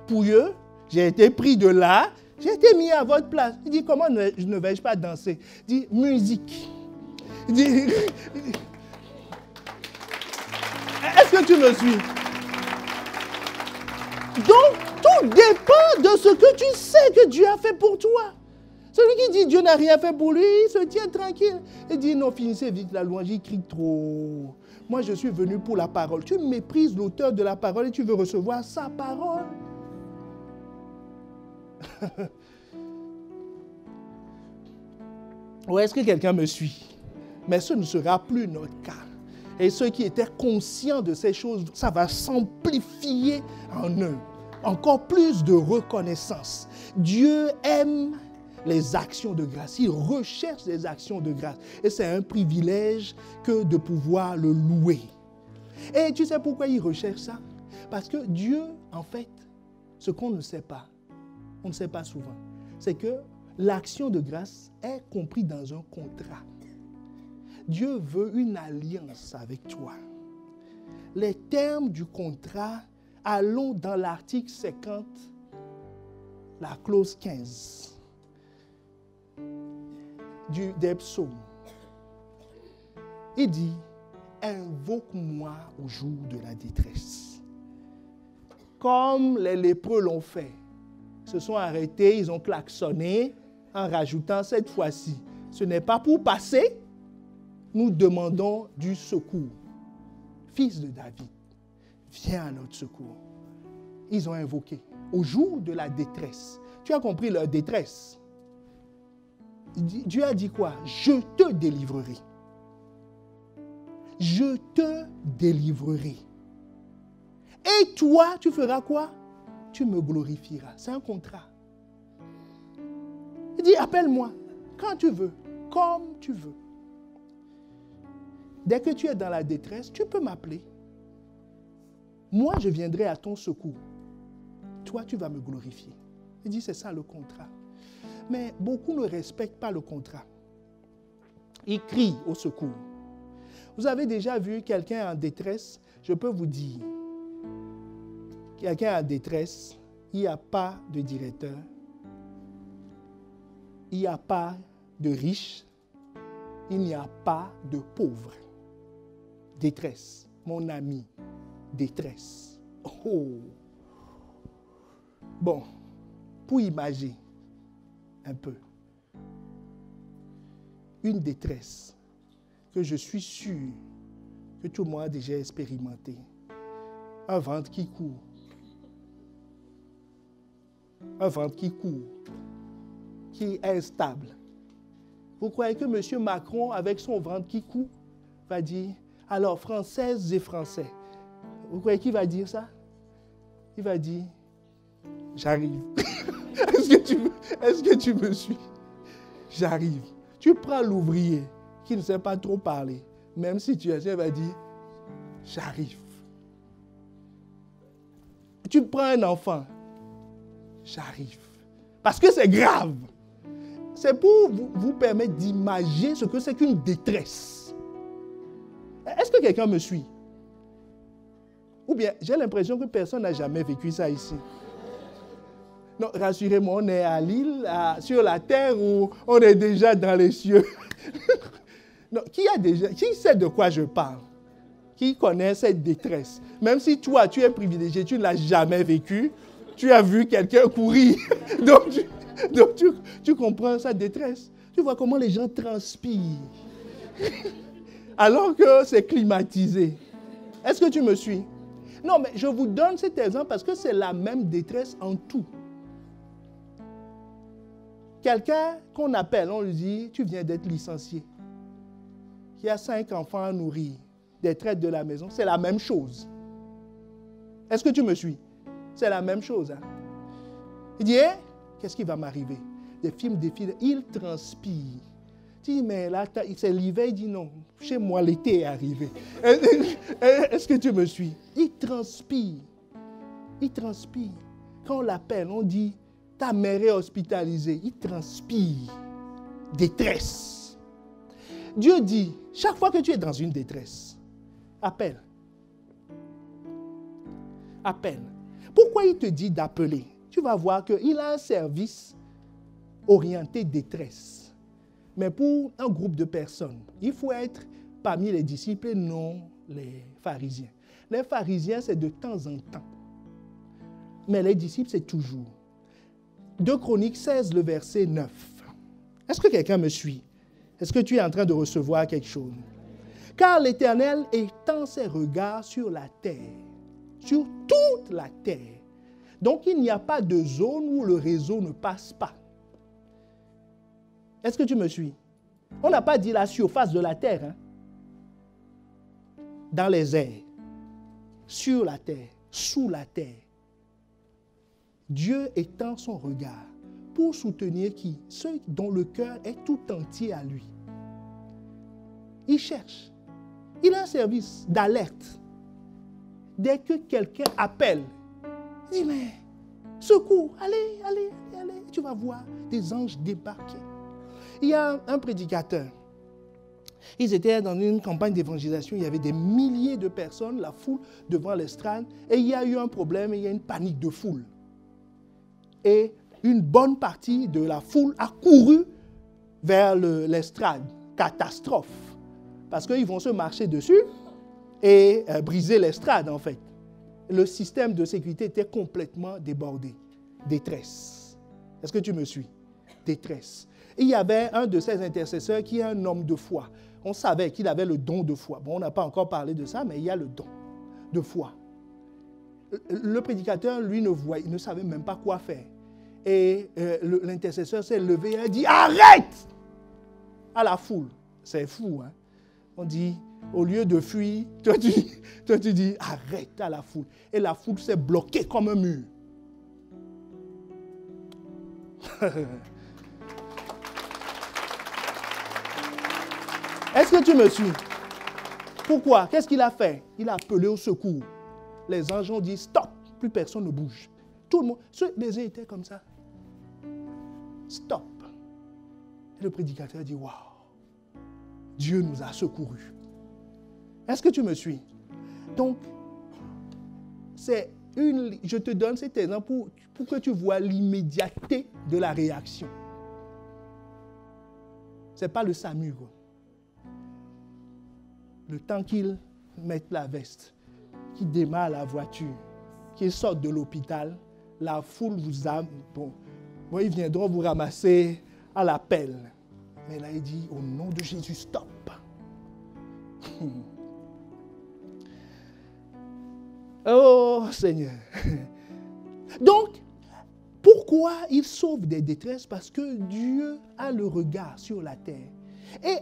pouilleux, j'ai été pris de là, j'ai été mis à votre place. Il dit, comment ne vais-je pas danser? Il dit, musique. Il dit, est-ce que tu me suis? Donc, tout dépend de ce que tu sais que Dieu a fait pour toi. Celui qui dit Dieu n'a rien fait pour lui, il se tient tranquille. Il dit, non, finissez vite la louange, il crie trop. Moi, je suis venu pour la parole. Tu méprises l'auteur de la parole et tu veux recevoir sa parole. Ou est-ce que quelqu'un me suit? Mais ce ne sera plus notre cas. Et ceux qui étaient conscients de ces choses, ça va s'amplifier en eux. Encore plus de reconnaissance. Dieu aime les actions de grâce. Il recherche les actions de grâce. Et c'est un privilège que de pouvoir le louer. Et tu sais pourquoi il recherche ça? Parce que Dieu, en fait, ce qu'on ne sait pas, on ne sait pas souvent, c'est que l'action de grâce est comprise dans un contrat. Dieu veut une alliance avec toi. Les termes du contrat, allons dans l'article 50, la clause 15 des psaumes. Il dit, invoque-moi au jour de la détresse. Comme les lépreux l'ont fait. Ils se sont arrêtés, ils ont klaxonné en rajoutant cette fois-ci. Ce n'est pas pour passer, nous demandons du secours. Fils de David, viens à notre secours. Ils ont invoqué au jour de la détresse. Tu as compris leur détresse. Dieu a dit quoi? Je te délivrerai. Je te délivrerai. Et toi, tu feras quoi? Tu me glorifieras. C'est un contrat. Il dit, appelle-moi quand tu veux, comme tu veux. Dès que tu es dans la détresse, tu peux m'appeler. Moi, je viendrai à ton secours. Toi, tu vas me glorifier. Il dit, c'est ça le contrat. Mais beaucoup ne respectent pas le contrat. Ils crient au secours. Vous avez déjà vu quelqu'un en détresse? Je peux vous dire, quelqu'un en détresse, il n'y a pas de directeur, il n'y a pas de riche, il n'y a pas de pauvre. Détresse, mon ami, détresse. Oh. Bon, pour imaginer un peu, une détresse que je suis sûr que tout le monde a déjà expérimenté. Un ventre qui court. Un ventre qui court, qui est instable. Vous croyez que M. Macron, avec son ventre qui court, va dire, alors, Françaises et Français, vous croyez qu'il va dire ça? Il va dire, j'arrive. Est-ce que tu me suis? J'arrive. Tu prends l'ouvrier qui ne sait pas trop parler, même situation, il va dire, j'arrive. Tu prends un enfant, j'arrive. Parce que c'est grave. C'est pour vous permettre d'imaginer ce que c'est qu'une détresse. Est-ce que quelqu'un me suit? Ou bien, j'ai l'impression que personne n'a jamais vécu ça ici. Non, rassurez-moi, on est à l'île, sur la terre, ou on est déjà dans les cieux. Non, qui sait de quoi je parle? Qui connaît cette détresse? Même si toi, tu es privilégié, tu ne l'as jamais vécu, tu as vu quelqu'un courir. Donc tu comprends sa détresse. Tu vois comment les gens transpirent. Alors que c'est climatisé. Est-ce que tu me suis? Non, mais je vous donne cet exemple parce que c'est la même détresse en tout. Quelqu'un qu'on appelle, on lui dit, tu viens d'être licencié. Qui a 5 enfants à nourrir, des traites de la maison, c'est la même chose. Est-ce que tu me suis? C'est la même chose. Hein? Il dit, qu'est-ce qui va m'arriver? Des films défilent, il transpire. Il dit, mais là, c'est l'hiver, il dit non, chez moi, l'été est arrivé. Est-ce que tu me suis? Il transpire. Il transpire. Quand on l'appelle, on dit, ta mère est hospitalisée. Il transpire. Détresse. Dieu dit, chaque fois que tu es dans une détresse, appelle. Appelle. Pourquoi il te dit d'appeler? Tu vas voir qu'il a un service orienté détresse. Mais pour un groupe de personnes, il faut être parmi les disciples et non les pharisiens. Les pharisiens, c'est de temps en temps. Mais les disciples, c'est toujours. 2 Chroniques 16, le verset 9. Est-ce que quelqu'un me suit? Est-ce que tu es en train de recevoir quelque chose? Car l'Éternel étend ses regards sur la terre, sur toute la terre. Donc, il n'y a pas de zone où le réseau ne passe pas. Est-ce que tu me suis? On n'a pas dit la surface de la terre. Hein. Dans les airs, sur la terre, sous la terre. Dieu étend son regard pour soutenir qui? Ceux dont le cœur est tout entier à lui. Il cherche. Il a un service d'alerte. Dès que quelqu'un appelle, il dit, mais secours, allez, tu vas voir des anges débarquer. Il y a un prédicateur. Ils étaient dans une campagne d'évangélisation, il y avait des milliers de personnes, la foule devant l'estrade, et il y a eu un problème, il y a une panique de foule. Et une bonne partie de la foule a couru vers l'estrade. Catastrophe. Parce qu'ils vont se marcher dessus et briser l'estrade, en fait. Le système de sécurité était complètement débordé. Détresse. Est-ce que tu me suis? Détresse. Et il y avait un de ces intercesseurs qui est un homme de foi. On savait qu'il avait le don de foi. Bon, on n'a pas encore parlé de ça, mais il y a le don de foi. Le prédicateur, lui, il ne savait même pas quoi faire. Et l'intercesseur s'est levé et a dit « Arrête !» à la foule. C'est fou, hein? On dit, au lieu de fuir, toi tu dis « Arrête !» à la foule. Et la foule s'est bloquée comme un mur. Est-ce que tu me suis? Pourquoi? Qu'est-ce qu'il a fait? Il a appelé au secours. Les anges ont dit « Stop !» Plus personne ne bouge. Tout le monde, les uns étaient comme ça. Stop. Et le prédicateur dit, waouh, Dieu nous a secourus. Est-ce que tu me suis? Donc, je te donne cet exemple pour que tu vois l'immédiateté de la réaction. Ce n'est pas le SAMU, quoi. Le temps qu'il mette la veste, qu'il démarre la voiture, qu'il sorte de l'hôpital, la foule vous a... Bon, ils viendront vous ramasser à l'appel. Mais là, il dit, au nom de Jésus, stop. Oh, Seigneur. Donc, pourquoi il sauve des détresses? Parce que Dieu a le regard sur la terre. Et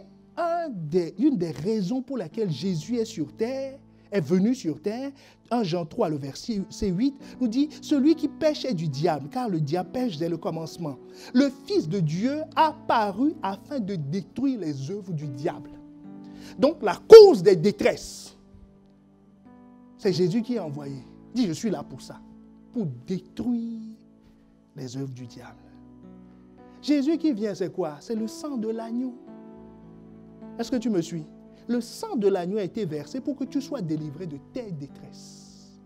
une des raisons pour laquelle Jésus est venu sur terre, 1 Jean 3, le verset 8, nous dit « Celui qui pêche est du diable, car le diable pêche dès le commencement. Le Fils de Dieu a paru afin de détruire les œuvres du diable. » Donc, la cause des détresses, c'est Jésus qui est envoyé. Il dit « Je suis là pour ça, pour détruire les œuvres du diable. » Jésus qui vient, c'est quoi? C'est le sang de l'agneau. Est-ce que tu me suis? Le sang de l'agneau a été versé pour que tu sois délivré de tes détresses.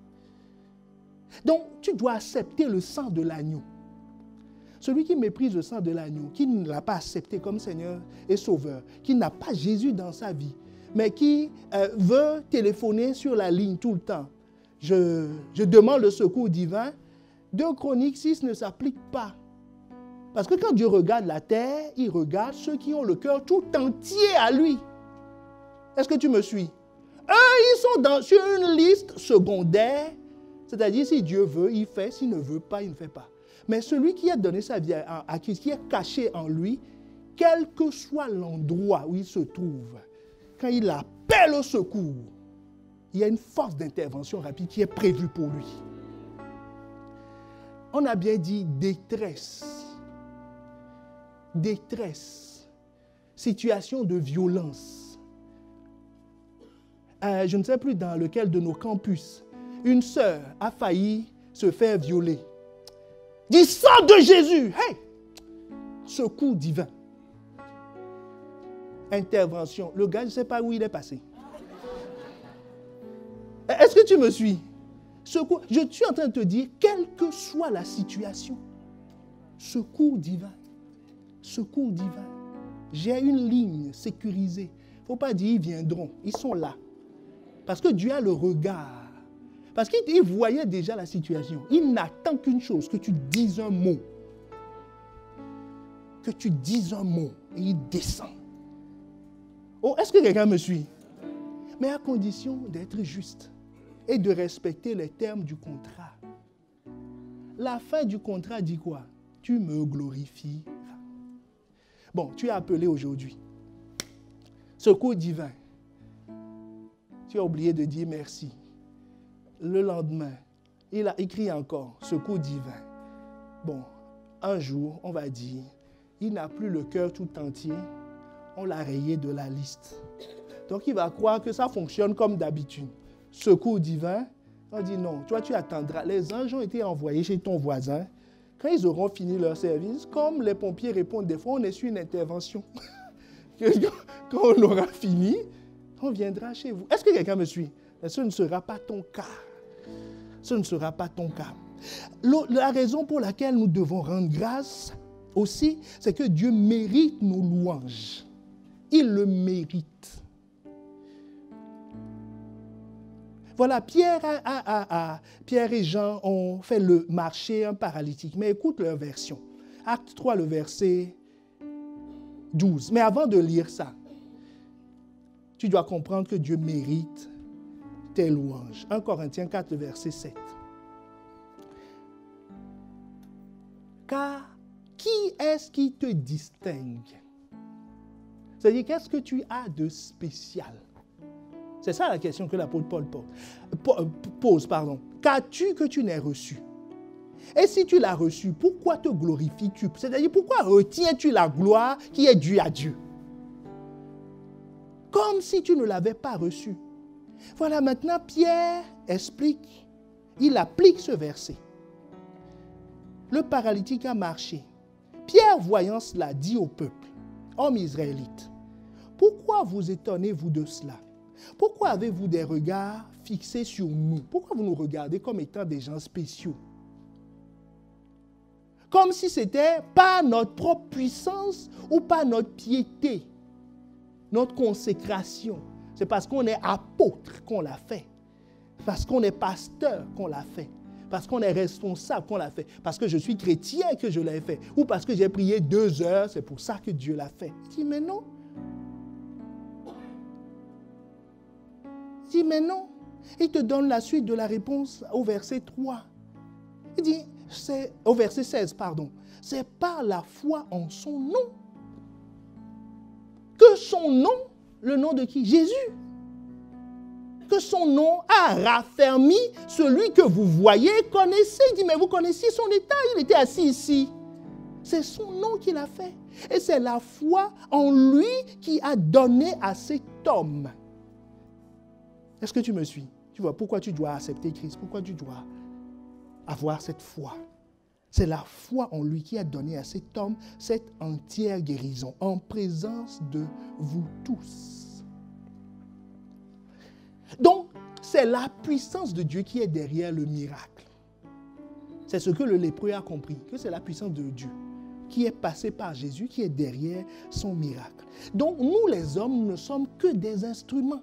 Donc, tu dois accepter le sang de l'agneau. Celui qui méprise le sang de l'agneau, qui ne l'a pas accepté comme Seigneur et Sauveur, qui n'a pas Jésus dans sa vie, mais qui veut téléphoner sur la ligne tout le temps. Je demande le secours divin. 2 Chroniques 6 ne s'applique pas. Parce que quand Dieu regarde la terre, il regarde ceux qui ont le cœur tout entier à lui. Est-ce que tu me suis? Eux, ils sont sur une liste secondaire. C'est-à-dire, si Dieu veut, il fait. S'il ne veut pas, il ne fait pas. Mais celui qui a donné sa vie à Christ, qui est caché en lui, quel que soit l'endroit où il se trouve, quand il appelle au secours, il y a une force d'intervention rapide qui est prévue pour lui. On a bien dit détresse. Détresse. Situation de violence. Je ne sais plus dans lequel de nos campus, une sœur a failli se faire violer. Du sang de Jésus, hey! Secours divin. Intervention. Le gars, je ne sais pas où il est passé. Est-ce que tu me suis? Secours. Je suis en train de te dire, quelle que soit la situation, secours divin. Secours divin. J'ai une ligne sécurisée. Il ne faut pas dire, ils viendront. Ils sont là. Parce que Dieu a le regard. Parce qu'il voyait déjà la situation. Il n'attend qu'une chose, que tu dises un mot. Que tu dises un mot et il descend. Oh, est-ce que quelqu'un me suit? Mais à condition d'être juste et de respecter les termes du contrat. La fin du contrat dit quoi? Tu me glorifieras. Bon, tu es appelé aujourd'hui. Secours divin. Tu as oublié de dire merci. Le lendemain, il a écrit encore, secours divin. Bon, un jour, on va dire, il n'a plus le cœur tout entier, on l'a rayé de la liste. Donc il va croire que ça fonctionne comme d'habitude. Secours divin, on dit non, toi tu attendras. Les anges ont été envoyés chez ton voisin. Quand ils auront fini leur service, comme les pompiers répondent des fois, on est sur une intervention. Quand on aura fini, on viendra chez vous. Est-ce que quelqu'un me suit? Mais ce ne sera pas ton cas. Ce ne sera pas ton cas. La raison pour laquelle nous devons rendre grâce aussi, c'est que Dieu mérite nos louanges. Il le mérite. Voilà, Pierre et Jean ont fait le marché un paralytique. Mais écoute leur version. Acte 3, le verset 12. Mais avant de lire ça, tu dois comprendre que Dieu mérite tes louanges. 1 Corinthiens 4, verset 7. Car qui est-ce qui te distingue? C'est-à-dire, qu'est-ce que tu as de spécial? C'est ça la question que l'apôtre Paul pose. Qu'as-tu que tu n'aies reçu? Et si tu l'as reçu, pourquoi te glorifies-tu? C'est-à-dire, pourquoi retiens-tu la gloire qui est due à Dieu? Comme si tu ne l'avais pas reçu. Voilà, maintenant, Pierre explique, il applique ce verset. Le paralytique a marché. Pierre, voyant cela, dit au peuple, hommes israélites, pourquoi vous étonnez-vous de cela? Pourquoi avez-vous des regards fixés sur nous? Pourquoi vous nous regardez comme étant des gens spéciaux? Comme si c'était pas notre propre puissance ou pas notre piété, notre consécration. C'est parce qu'on est apôtre qu'on l'a fait. Parce qu'on est pasteur qu'on l'a fait. Parce qu'on est responsable qu'on l'a fait. Parce que je suis chrétien que je l'ai fait. Ou parce que j'ai prié 2 heures, c'est pour ça que Dieu l'a fait. Il dit, mais non. Il dit, mais non. Il te donne la suite de la réponse au verset 3. Il dit, au verset 16, pardon. C'est par la foi en son nom. Que son nom, le nom de qui? Jésus. Que son nom a raffermi celui que vous voyez, connaissez. Il dit, mais vous connaissez son état, il était assis ici. C'est son nom qu'il a fait. Et c'est la foi en lui qui a donné à cet homme. Est-ce que tu me suis? Tu vois, pourquoi tu dois accepter Christ? Pourquoi tu dois avoir cette foi? C'est la foi en lui qui a donné à cet homme cette entière guérison en présence de vous tous. Donc, c'est la puissance de Dieu qui est derrière le miracle. C'est ce que le lépreux a compris, que c'est la puissance de Dieu qui est passée par Jésus, qui est derrière son miracle. Donc, nous les hommes ne sommes que des instruments.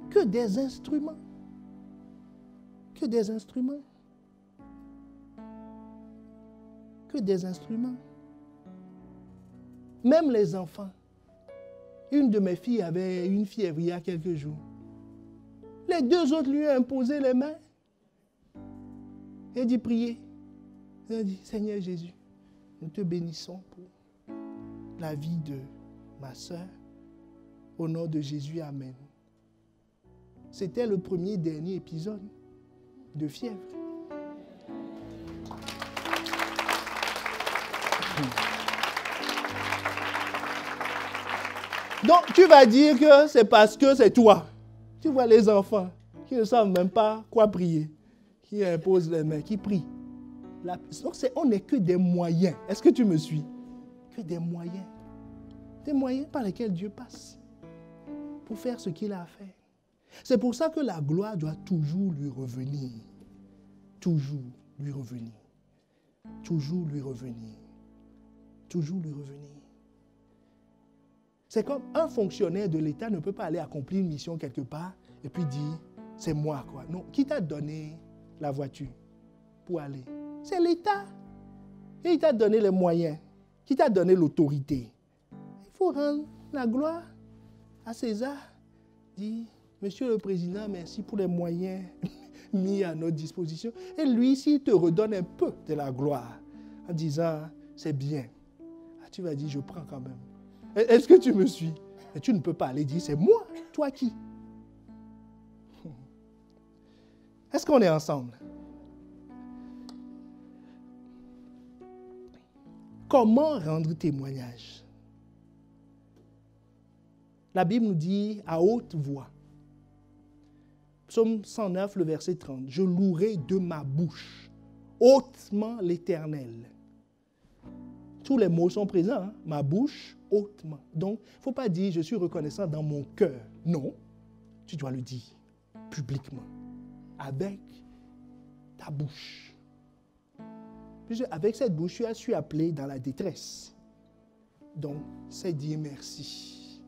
Que des instruments. Que des instruments. Que des instruments. Même les enfants. Une de mes filles avait une fièvre il y a quelques jours. Les 2 autres lui ont imposé les mains. Elle dit priez. Elle dit Seigneur Jésus, nous te bénissons pour la vie de ma soeur. Au nom de Jésus, amen. C'était le dernier épisode de fièvre. Donc, tu vas dire que c'est parce que c'est toi. Tu vois les enfants qui ne savent même pas quoi prier, qui imposent les mains, qui prient. Donc, on n'est que des moyens. Est-ce que tu me suis? Que des moyens. Des moyens par lesquels Dieu passe pour faire ce qu'il a à faire. C'est pour ça que la gloire doit toujours lui revenir. Toujours lui revenir. Toujours lui revenir. Toujours lui revenir. C'est comme un fonctionnaire de l'État ne peut pas aller accomplir une mission quelque part et puis dire, c'est moi quoi. Non, qui t'a donné la voiture pour aller? C'est l'État. Et il t'a donné les moyens. Qui t'a donné l'autorité? Il faut rendre la gloire à César. Dit, Monsieur le Président, merci pour les moyens mis à notre disposition. Et lui, s'il te redonne un peu de la gloire en disant, c'est bien, tu vas dire, je prends quand même. Est-ce que tu me suis? Et tu ne peux pas aller dire, c'est moi, toi qui? Est-ce qu'on est ensemble? Comment rendre témoignage? La Bible nous dit à haute voix. Psaume 109, le verset 30. Je louerai de ma bouche hautement l'Éternel. Tous les mots sont présents, hein? Ma bouche hautement. Donc, il ne faut pas dire je suis reconnaissant dans mon cœur. Non, tu dois le dire publiquement, avec ta bouche. Avec cette bouche, tu as su appeler dans la détresse. Donc, c'est dire merci.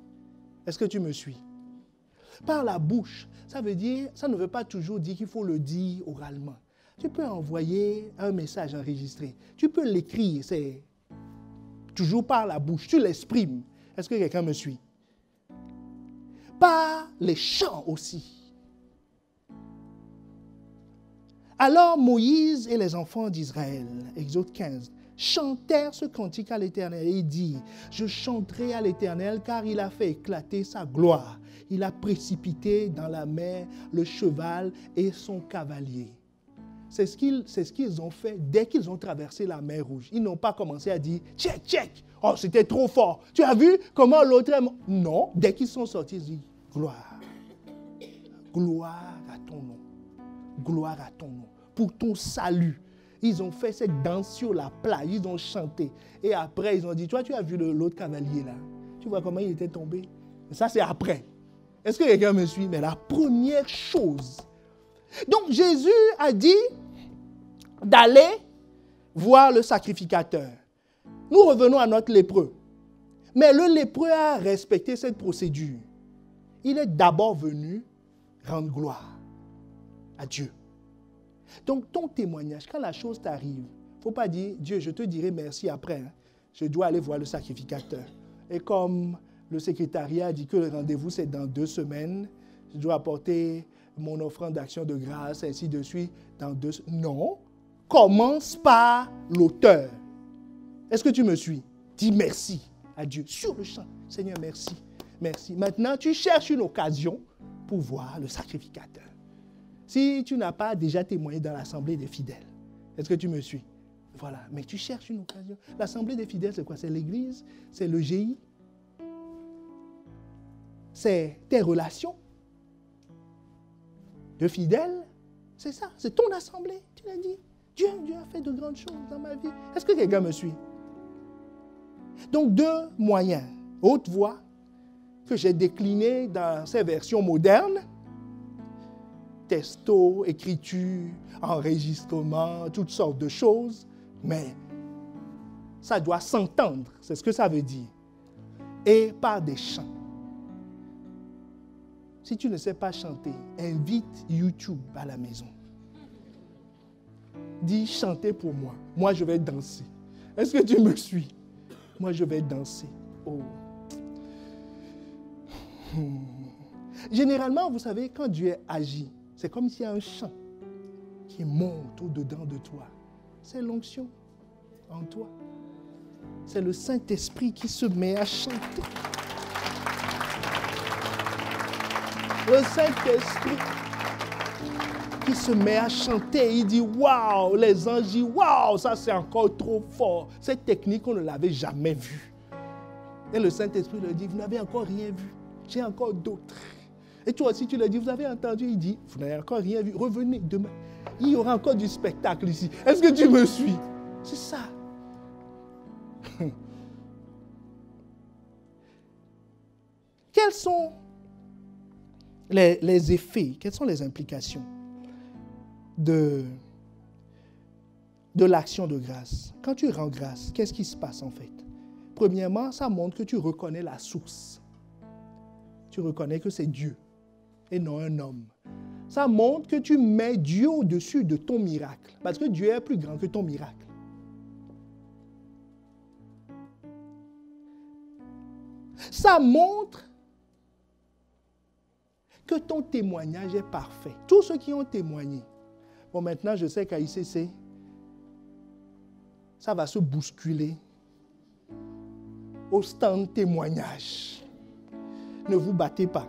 Est-ce que tu me suis? Par la bouche, ça ne veut pas toujours dire qu'il faut le dire oralement. Tu peux envoyer un message enregistré. Tu peux l'écrire, c'est toujours par la bouche. Tu l'exprimes. Est-ce que quelqu'un me suit? Par les chants aussi. Alors Moïse et les enfants d'Israël, Exode 15, chantèrent ce cantique à l'Éternel et dit, je chanterai à l'Éternel car il a fait éclater sa gloire. Il a précipité dans la mer le cheval et son cavalier. C'est ce qu'ils ont fait dès qu'ils ont traversé la mer Rouge. Ils n'ont pas commencé à dire, check, check, oh c'était trop fort. Tu as vu comment l'autre est mort? Non, dès qu'ils sont sortis, ils disent, gloire, gloire à ton nom, gloire à ton nom, pour ton salut. Ils ont fait cette danse sur la plage, ils ont chanté. Et après, ils ont dit, toi, tu as vu l'autre cavalier là? Tu vois comment il était tombé? Ça, c'est après. Est-ce que quelqu'un me suit? Mais la première chose. Donc, Jésus a dit d'aller voir le sacrificateur. Nous revenons à notre lépreux. Mais le lépreux a respecté cette procédure. Il est d'abord venu rendre gloire à Dieu. Donc, ton témoignage, quand la chose t'arrive, il ne faut pas dire, Dieu, je te dirai merci après. Hein. Je dois aller voir le sacrificateur. Et comme le secrétariat dit que le rendez-vous, c'est dans 2 semaines, je dois apporter mon offrande d'action de grâce, ainsi de suite, dans 2 semaines. Non. Commence par l'auteur. Est-ce que tu me suis? Dis merci à Dieu sur le champ. Seigneur, merci. Merci. Maintenant, tu cherches une occasion pour voir le sacrificateur. Si tu n'as pas déjà témoigné dans l'Assemblée des fidèles, est-ce que tu me suis? Voilà, mais tu cherches une occasion. L'Assemblée des fidèles, c'est quoi? C'est l'Église, c'est le GI, c'est tes relations de fidèles, c'est ça, c'est ton assemblée. Tu l'as dit, Dieu a fait de grandes choses dans ma vie. Est-ce que quelqu'un me suit? Donc 2 moyens, haute voix, que j'ai décliné dans ces versions modernes, texto, écriture, enregistrement, toutes sortes de choses, mais ça doit s'entendre, c'est ce que ça veut dire. Et par des chants. Si tu ne sais pas chanter, invite YouTube à la maison. Dis, chantez pour moi. Moi, je vais danser. Est-ce que tu me suis? Moi, je vais danser. Oh. Généralement, vous savez, quand Dieu agit, c'est comme s'il y a un chant qui monte au-dedans de toi. C'est l'onction en toi. C'est le Saint-Esprit qui se met à chanter. Le Saint-Esprit qui se met à chanter. Il dit, waouh, les anges disent, waouh, ça c'est encore trop fort. Cette technique, on ne l'avait jamais vue. Et le Saint-Esprit leur dit, vous n'avez encore rien vu. J'ai encore d'autres. Et toi aussi, tu leur dis, vous avez entendu? Il dit, vous n'avez encore rien vu. Revenez demain. Il y aura encore du spectacle ici. Est-ce que tu me suis? C'est ça. Quels sont les effets, quelles sont les implications de l'action de grâce? Quand tu rends grâce, qu'est-ce qui se passe en fait? Premièrement, ça montre que tu reconnais la source. Tu reconnais que c'est Dieu et non un homme. Ça montre que tu mets Dieu au-dessus de ton miracle. Parce que Dieu est plus grand que ton miracle. Ça montre que ton témoignage est parfait. Tous ceux qui ont témoigné. Bon, maintenant, je sais qu'à ICC, ça va se bousculer au stand témoignage. ne vous battez pas.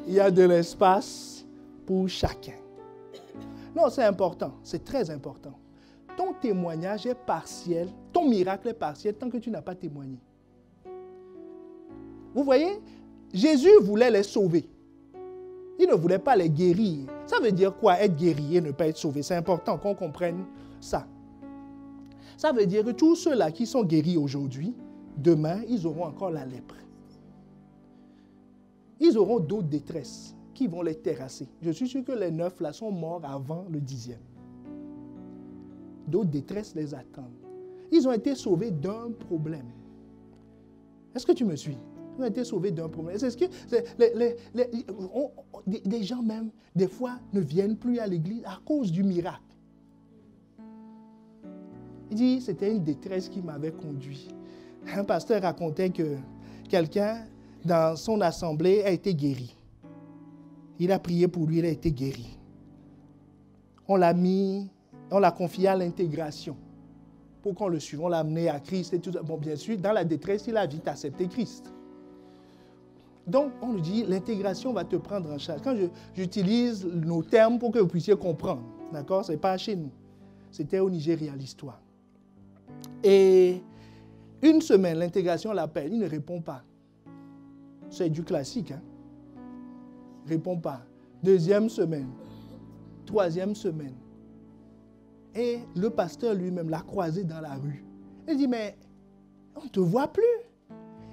Il y a de l'espace pour chacun. Non, c'est important, c'est très important. Ton témoignage est partiel, ton miracle est partiel tant que tu n'as pas témoigné. Vous voyez, Jésus voulait les sauver. Il ne voulait pas les guérir. Ça veut dire quoi, être guéri et ne pas être sauvé? C'est important qu'on comprenne ça. Ça veut dire que tous ceux-là qui sont guéris aujourd'hui, demain, ils auront encore la lèpre. Ils auront d'autres détresses qui vont les terrasser. Je suis sûr que les 9 là sont morts avant le 10e. D'autres détresses les attendent. Ils ont été sauvés d'un problème. Est-ce que tu me suis? Ils ont été sauvés d'un problème. C'est ce que des gens même, des fois, ne viennent plus à l'église à cause du miracle. Il dit, c'était une détresse qui m'avait conduit. Un pasteur racontait que quelqu'un dans son assemblée a été guéri. Il a prié pour lui, il a été guéri. On l'a confié à l'intégration pour qu'on le suive. On l'a amené à Christ et tout ça. Bon, bien sûr, dans la détresse, il a vite accepté Christ. Donc, on lui dit, l'intégration va te prendre en charge. Quand j'utilise nos termes pour que vous puissiez comprendre, d'accord? Ce n'est pas chez nous. C'était au Nigeria, l'histoire. Et une semaine, l'intégration l'appelle, il ne répond pas. C'est du classique, hein? Il ne répond pas. 2e semaine, 3e semaine. Et le pasteur lui-même l'a croisé dans la rue. Il dit, mais on ne te voit plus.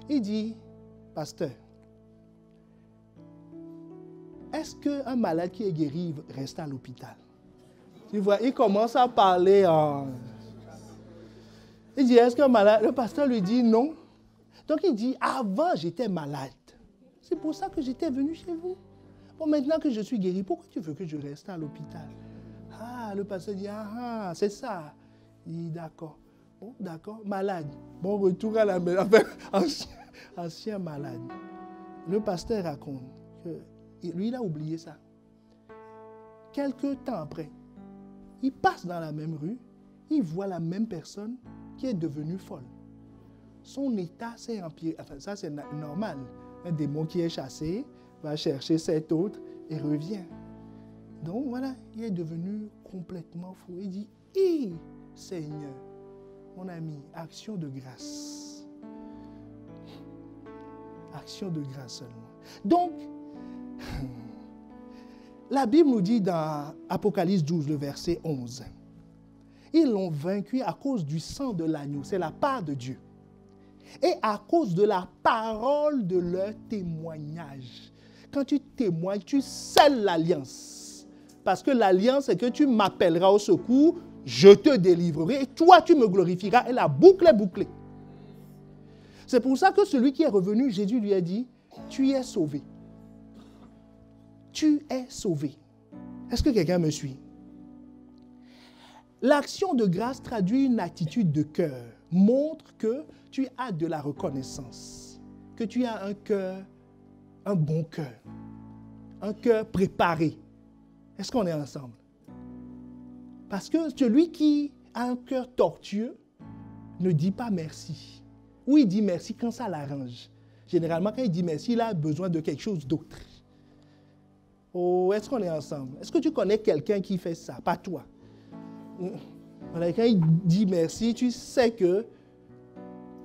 Il dit, pasteur, est-ce qu'un malade qui est guéri reste à l'hôpital? Tu vois, il commence à parler en... Il dit, est-ce qu'un malade... Le pasteur lui dit non. Donc il dit, avant j'étais malade. C'est pour ça que j'étais venu chez vous. Bon, maintenant que je suis guéri, pourquoi tu veux que je reste à l'hôpital? Ah, le pasteur dit, c'est ça. Il dit, d'accord. Bon, d'accord, malade. Bon, retour à la maison. Enfin, ancien malade. Le pasteur raconte que lui, il a oublié ça. Quelque temps après, il passe dans la même rue, il voit la même personne qui est devenue folle. Son état s'est empiré. Enfin, ça, c'est normal. Un démon qui est chassé va chercher cet autre et revient. Donc, voilà, il est devenu complètement fou. Il dit, Seigneur, mon ami, action de grâce. Action de grâce seulement. Donc, la Bible nous dit dans Apocalypse 12, le verset 11, ils l'ont vaincu à cause du sang de l'agneau, c'est la part de Dieu, et à cause de la parole de leur témoignage. Quand tu témoignes, tu scelles l'alliance. Parce que l'alliance, c'est que tu m'appelleras au secours, je te délivrerai, et toi, tu me glorifieras, et la boucle est bouclée. C'est pour ça que celui qui est revenu, Jésus lui a dit, tu es sauvé. Tu es sauvé. Est-ce que quelqu'un me suit? L'action de grâce traduit une attitude de cœur, montre que tu as de la reconnaissance, que tu as un cœur, un bon cœur, un cœur préparé. Est-ce qu'on est ensemble? Parce que celui qui a un cœur tortueux ne dit pas merci. Ou il dit merci quand ça l'arrange. Généralement, quand il dit merci, il a besoin de quelque chose d'autre. Oh, est-ce qu'on est ensemble? Est-ce que tu connais quelqu'un qui fait ça? Pas toi. Voilà, quand il dit merci, tu sais que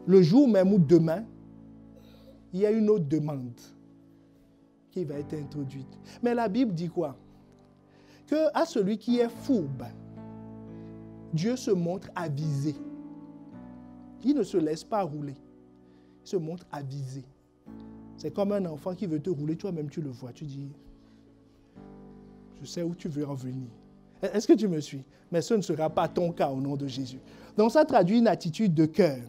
le jour même ou demain, il y a une autre demande qui va être introduite. Mais la Bible dit quoi? Que à celui qui est fourbe, Dieu se montre avisé. Il ne se laisse pas rouler. Il se montre avisé. C'est comme un enfant qui veut te rouler, toi-même tu le vois. Tu dis, je sais où tu veux en venir. Est-ce que tu me suis? Mais ce ne sera pas ton cas au nom de Jésus. Donc ça traduit une attitude de cœur.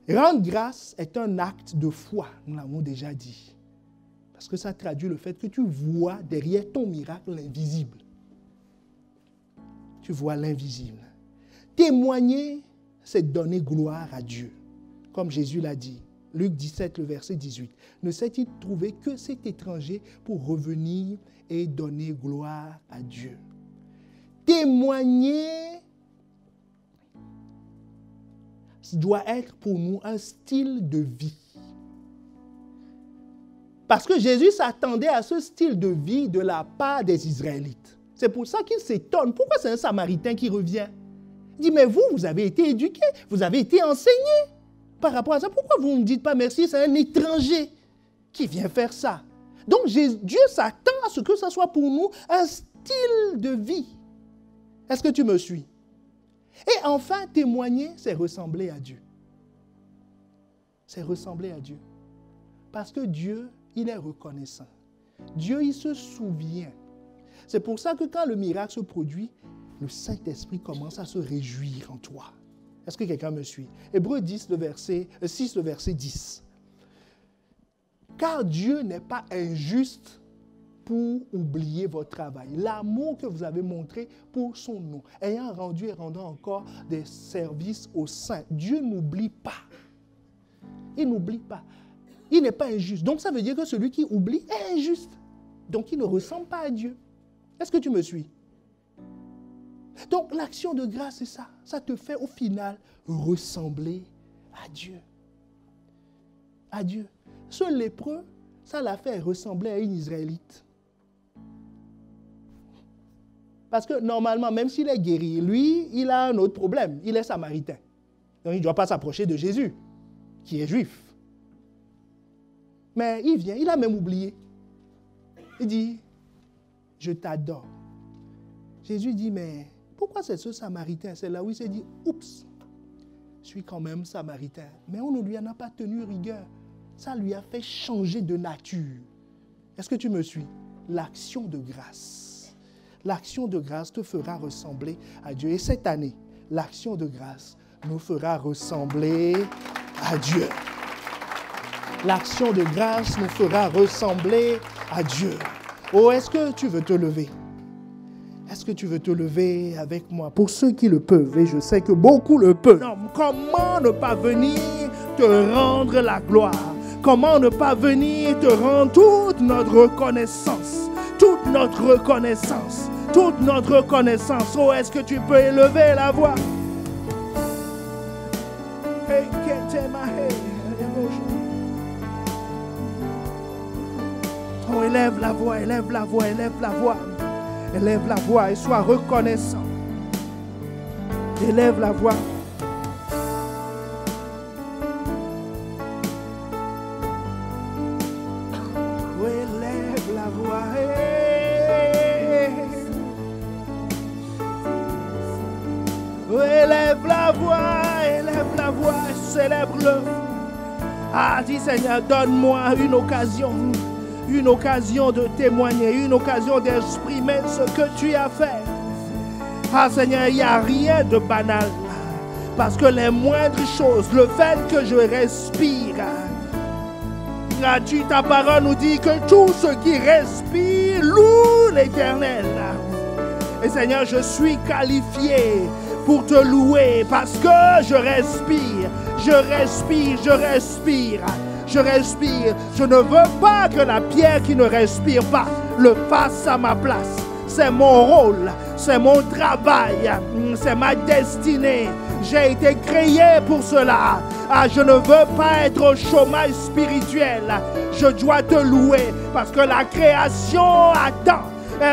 Rendre grâce est un acte de foi, nous l'avons déjà dit. Parce que ça traduit le fait que tu vois derrière ton miracle l'invisible. Tu vois l'invisible. Témoigner, c'est donner gloire à Dieu. Comme Jésus l'a dit. Luc 17, le verset 18. Ne s'est-il trouvé que cet étranger pour revenir et donner gloire à Dieu? Témoigner, doit être pour nous un style de vie. Parce que Jésus s'attendait à ce style de vie de la part des Israélites. C'est pour ça qu'il s'étonne. Pourquoi c'est un Samaritain qui revient? Il dit, mais vous avez été éduqués, vous avez été enseignés par rapport à ça. Pourquoi vous ne me dites pas merci? C'est un étranger qui vient faire ça. Donc Dieu s'attend à ce que ça soit pour nous un style de vie. Est-ce que tu me suis? Et enfin, témoigner, c'est ressembler à Dieu. C'est ressembler à Dieu. Parce que Dieu, il est reconnaissant. Dieu, il se souvient. C'est pour ça que quand le miracle se produit, le Saint-Esprit commence à se réjouir en toi. Est-ce que quelqu'un me suit? Hébreux 6, le verset 10. Car Dieu n'est pas injuste pour oublier votre travail. L'amour que vous avez montré pour son nom, ayant rendu et rendant encore des services aux saints. Dieu n'oublie pas. Il n'oublie pas. Il n'est pas injuste. Donc ça veut dire que celui qui oublie est injuste. Donc il ne ressemble pas à Dieu. Est-ce que tu me suis? Donc l'action de grâce, c'est ça. Ça te fait au final ressembler à Dieu. À Dieu. Ce lépreux, ça l'a fait ressembler à une Israélite. Parce que normalement, même s'il est guéri, lui, il a un autre problème. Il est samaritain. Donc il ne doit pas s'approcher de Jésus, qui est juif. Mais il vient, il a même oublié. Il dit, je t'adore. Jésus dit, mais pourquoi c'est ce samaritain? C'est là où il s'est dit, oups, je suis quand même samaritain. Mais on ne lui en a pas tenu rigueur. Ça lui a fait changer de nature. Est-ce que tu me suis? L'action de grâce. L'action de grâce te fera ressembler à Dieu. Et cette année, l'action de grâce nous fera ressembler à Dieu. L'action de grâce nous fera ressembler à Dieu. Oh, est-ce que tu veux te lever? Est-ce que tu veux te lever avec moi? Pour ceux qui le peuvent, et je sais que beaucoup le peuvent. Non, comment ne pas venir te rendre la gloire? Comment ne pas venir te rendre toute notre reconnaissance? Toute notre reconnaissance. Toute notre reconnaissance. Oh, est-ce que tu peux élever la voix? Oh, élève la voix, élève la voix, élève la voix. Élève la voix et sois reconnaissant. Élève la voix. Oh, élève la voix. Oh, élève la voix, célèbre-le. Ah, dis Seigneur, donne-moi une occasion de témoigner, une occasion d'exprimer ce que tu as fait. Ah Seigneur, il n'y a rien de banal. Parce que les moindres choses, le fait que je respire, ta parole nous dit que tout ce qui respire loue l'Éternel. Et Seigneur, je suis qualifié pour te louer parce que je respire. Je respire. Je respire. Je ne veux pas que la pierre qui ne respire pas le fasse à ma place. C'est mon rôle, c'est mon travail, c'est ma destinée. J'ai été créé pour cela. Ah, je ne veux pas être au chômage spirituel. Je dois te louer parce que la création attend.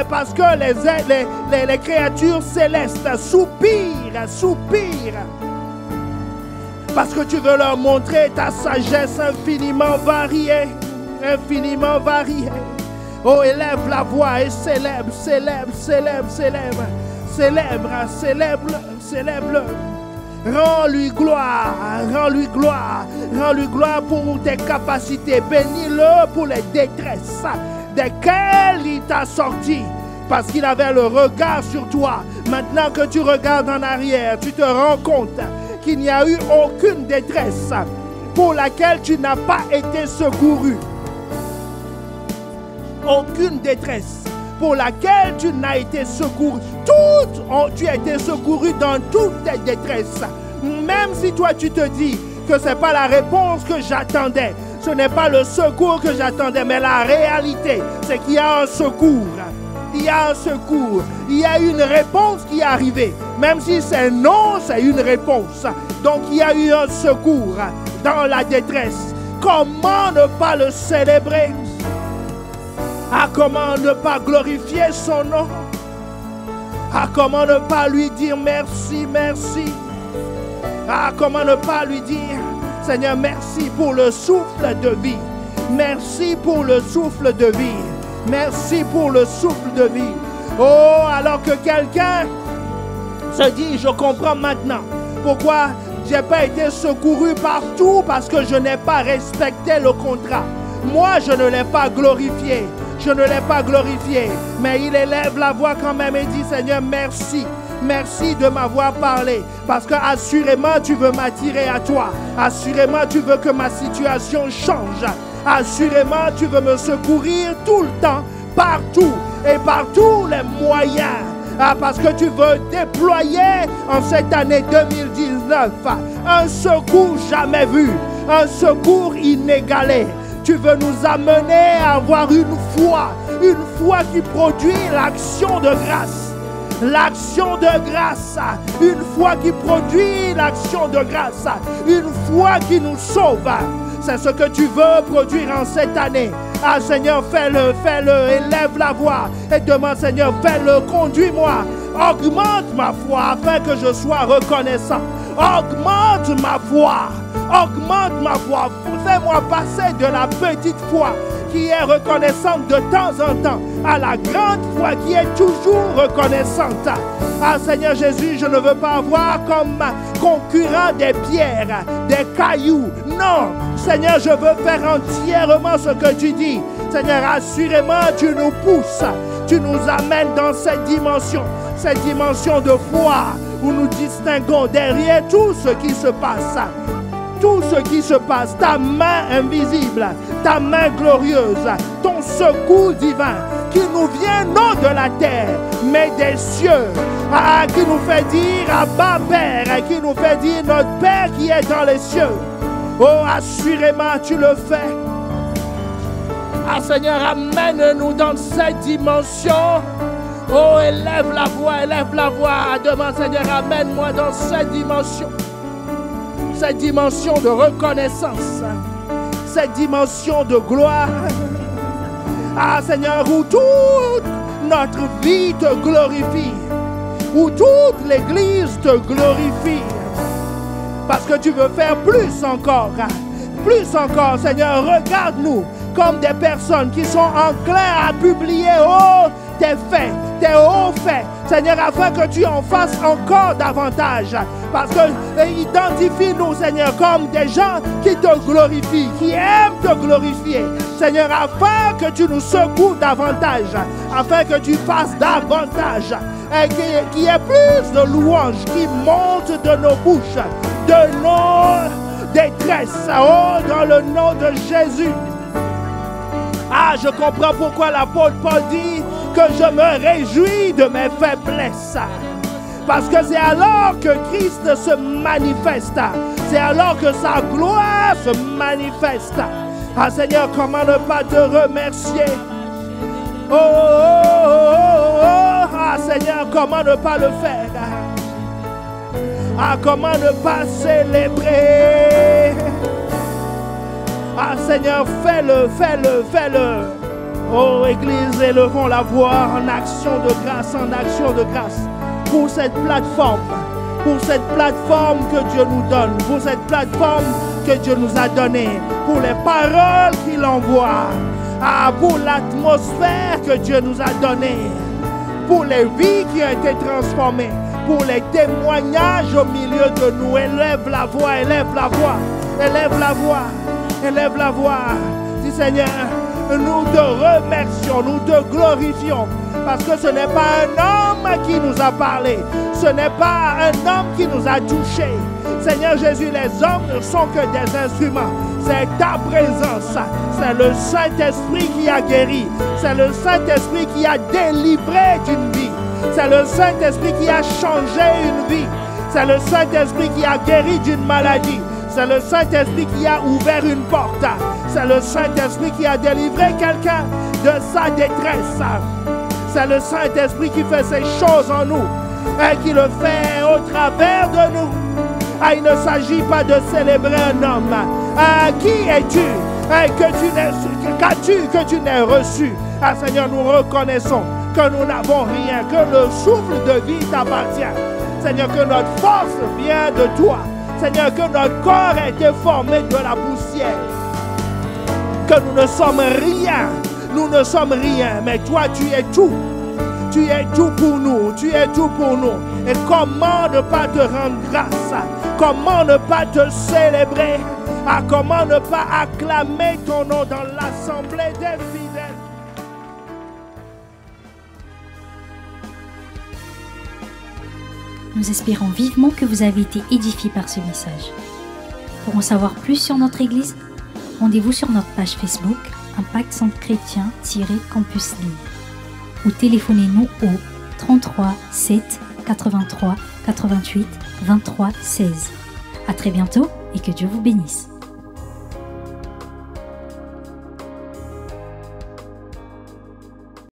Parce que les créatures célestes soupirent. Parce que tu veux leur montrer ta sagesse infiniment variée. Oh, élève la voix et célèbre. Rends-lui gloire pour tes capacités. Bénis-le pour les détresses desquelles il t'a sorti. Parce qu'il avait le regard sur toi. Maintenant que tu regardes en arrière, tu te rends compte qu'il n'y a eu aucune détresse pour laquelle tu n'as pas été secouru. Aucune détresse pour laquelle tu n'as été secouru. Tu as été secouru dans toutes tes détresses. Même si toi tu te dis que ce n'est pas la réponse que j'attendais, ce n'est pas le secours que j'attendais, mais la réalité, c'est qu'il y a un secours. Il y a un secours. Il y a une réponse qui est arrivée. Même si c'est non, c'est une réponse. Donc il y a eu un secours dans la détresse. Comment ne pas le célébrer? Ah, comment ne pas glorifier son nom? Ah, comment ne pas lui dire merci, merci? Ah, comment ne pas lui dire, Seigneur, merci pour le souffle de vie. Merci pour le souffle de vie. Merci pour le souffle de vie. Oh, alors que quelqu'un se dit, je comprends maintenant pourquoi je n'ai pas été secouru partout, parce que je n'ai pas respecté le contrat. Moi, je ne l'ai pas glorifié. Je ne l'ai pas glorifié. Mais il élève la voix quand même et dit, Seigneur, merci. Merci de m'avoir parlé, parce que assurément tu veux m'attirer à toi. Assurément tu veux que ma situation change. Assurément tu veux me secourir tout le temps, partout et par tous les moyens. Parce que tu veux déployer en cette année 2019 un secours jamais vu, un secours inégalé. Tu veux nous amener à avoir une foi qui produit l'action de grâce. L'action de grâce, une foi qui produit l'action de grâce, une foi qui nous sauve. C'est ce que tu veux produire en cette année. Ah Seigneur, fais-le, élève la voix et demande, Seigneur, fais-le, conduis-moi, augmente ma foi afin que je sois reconnaissant. Augmente ma foi, fais-moi passer de la petite foi qui est reconnaissante de temps en temps à la grande foi qui est toujours reconnaissante. Ah Seigneur Jésus, je ne veux pas avoir comme concurrent des pierres, des cailloux. Non, Seigneur, je veux faire entièrement ce que tu dis. Seigneur, assurément, tu nous pousses, tu nous amènes dans cette dimension de foi où nous distinguons derrière tout ce qui se passe. Tout ce qui se passe, ta main invisible, ta main glorieuse, ton secours divin qui nous vient non de la terre, mais des cieux, qui nous fait dire Abba Père, qui nous fait dire notre Père qui est dans les cieux. Oh, assurément, tu le fais. Ah Seigneur, amène-nous dans cette dimension. Oh, élève la voix, demande Seigneur, amène-moi dans cette dimension de reconnaissance, cette dimension de gloire. Ah Seigneur, où toute notre vie te glorifie, où toute l'Église te glorifie, parce que tu veux faire plus encore, Seigneur. Regarde-nous comme des personnes qui sont enclins à publier tes faits, tes hauts faits, Seigneur, afin que tu en fasses encore davantage. Parce que identifie-nous, Seigneur, comme des gens qui te glorifient, qui aiment te glorifier. Seigneur, afin que tu nous secoues davantage, afin que tu fasses davantage, et qu'il y ait plus de louanges qui montent de nos bouches, de nos détresses, dans le nom de Jésus. Ah, je comprends pourquoi l'apôtre Paul dit que je me réjouis de mes faiblesses. Parce que c'est alors que Christ se manifeste. C'est alors que sa gloire se manifeste. Ah Seigneur, comment ne pas te remercier? Ah Seigneur, comment ne pas le faire? Ah, comment ne pas célébrer? Ah Seigneur, fais-le. Oh Église, élevons la voix en action de grâce, pour cette plateforme que Dieu nous donne, pour cette plateforme que Dieu nous a donnée, pour les paroles qu'il envoie, pour l'atmosphère que Dieu nous a donnée, pour les vies qui ont été transformées, pour les témoignages au milieu de nous. Élève la voix. Dis Seigneur, nous te remercions, nous te glorifions, parce que ce n'est pas un homme qui nous a parlé, ce n'est pas un homme qui nous a touchés. Seigneur Jésus, les hommes ne sont que des instruments. C'est ta présence, c'est le Saint-Esprit qui a guéri, c'est le Saint-Esprit qui a délivré d'une vie, c'est le Saint-Esprit qui a changé une vie, c'est le Saint-Esprit qui a guéri d'une maladie. C'est le Saint-Esprit qui a ouvert une porte. C'est le Saint-Esprit qui a délivré quelqu'un de sa détresse. C'est le Saint-Esprit qui fait ces choses en nous et qui le fait au travers de nous. Il ne s'agit pas de célébrer un homme. Qui es-tu? Que tu n'aies reçu? Seigneur, nous reconnaissons que nous n'avons rien, que le souffle de vie t'appartient. Seigneur, que notre force vient de toi. Seigneur, que notre corps a été formé de la poussière. Que nous ne sommes rien. Nous ne sommes rien, mais toi, tu es tout. Tu es tout pour nous. Tu es tout pour nous. Et comment ne pas te rendre grâce? Comment ne pas te célébrer? Comment ne pas acclamer ton nom dans l'assemblée des fidèles? Nous espérons vivement que vous avez été édifiés par ce message. Pour en savoir plus sur notre Église, rendez-vous sur notre page Facebook Impact Centre Chrétien-Campus Lille ou téléphonez-nous au 33 7 83 88 23 16. À très bientôt et que Dieu vous bénisse.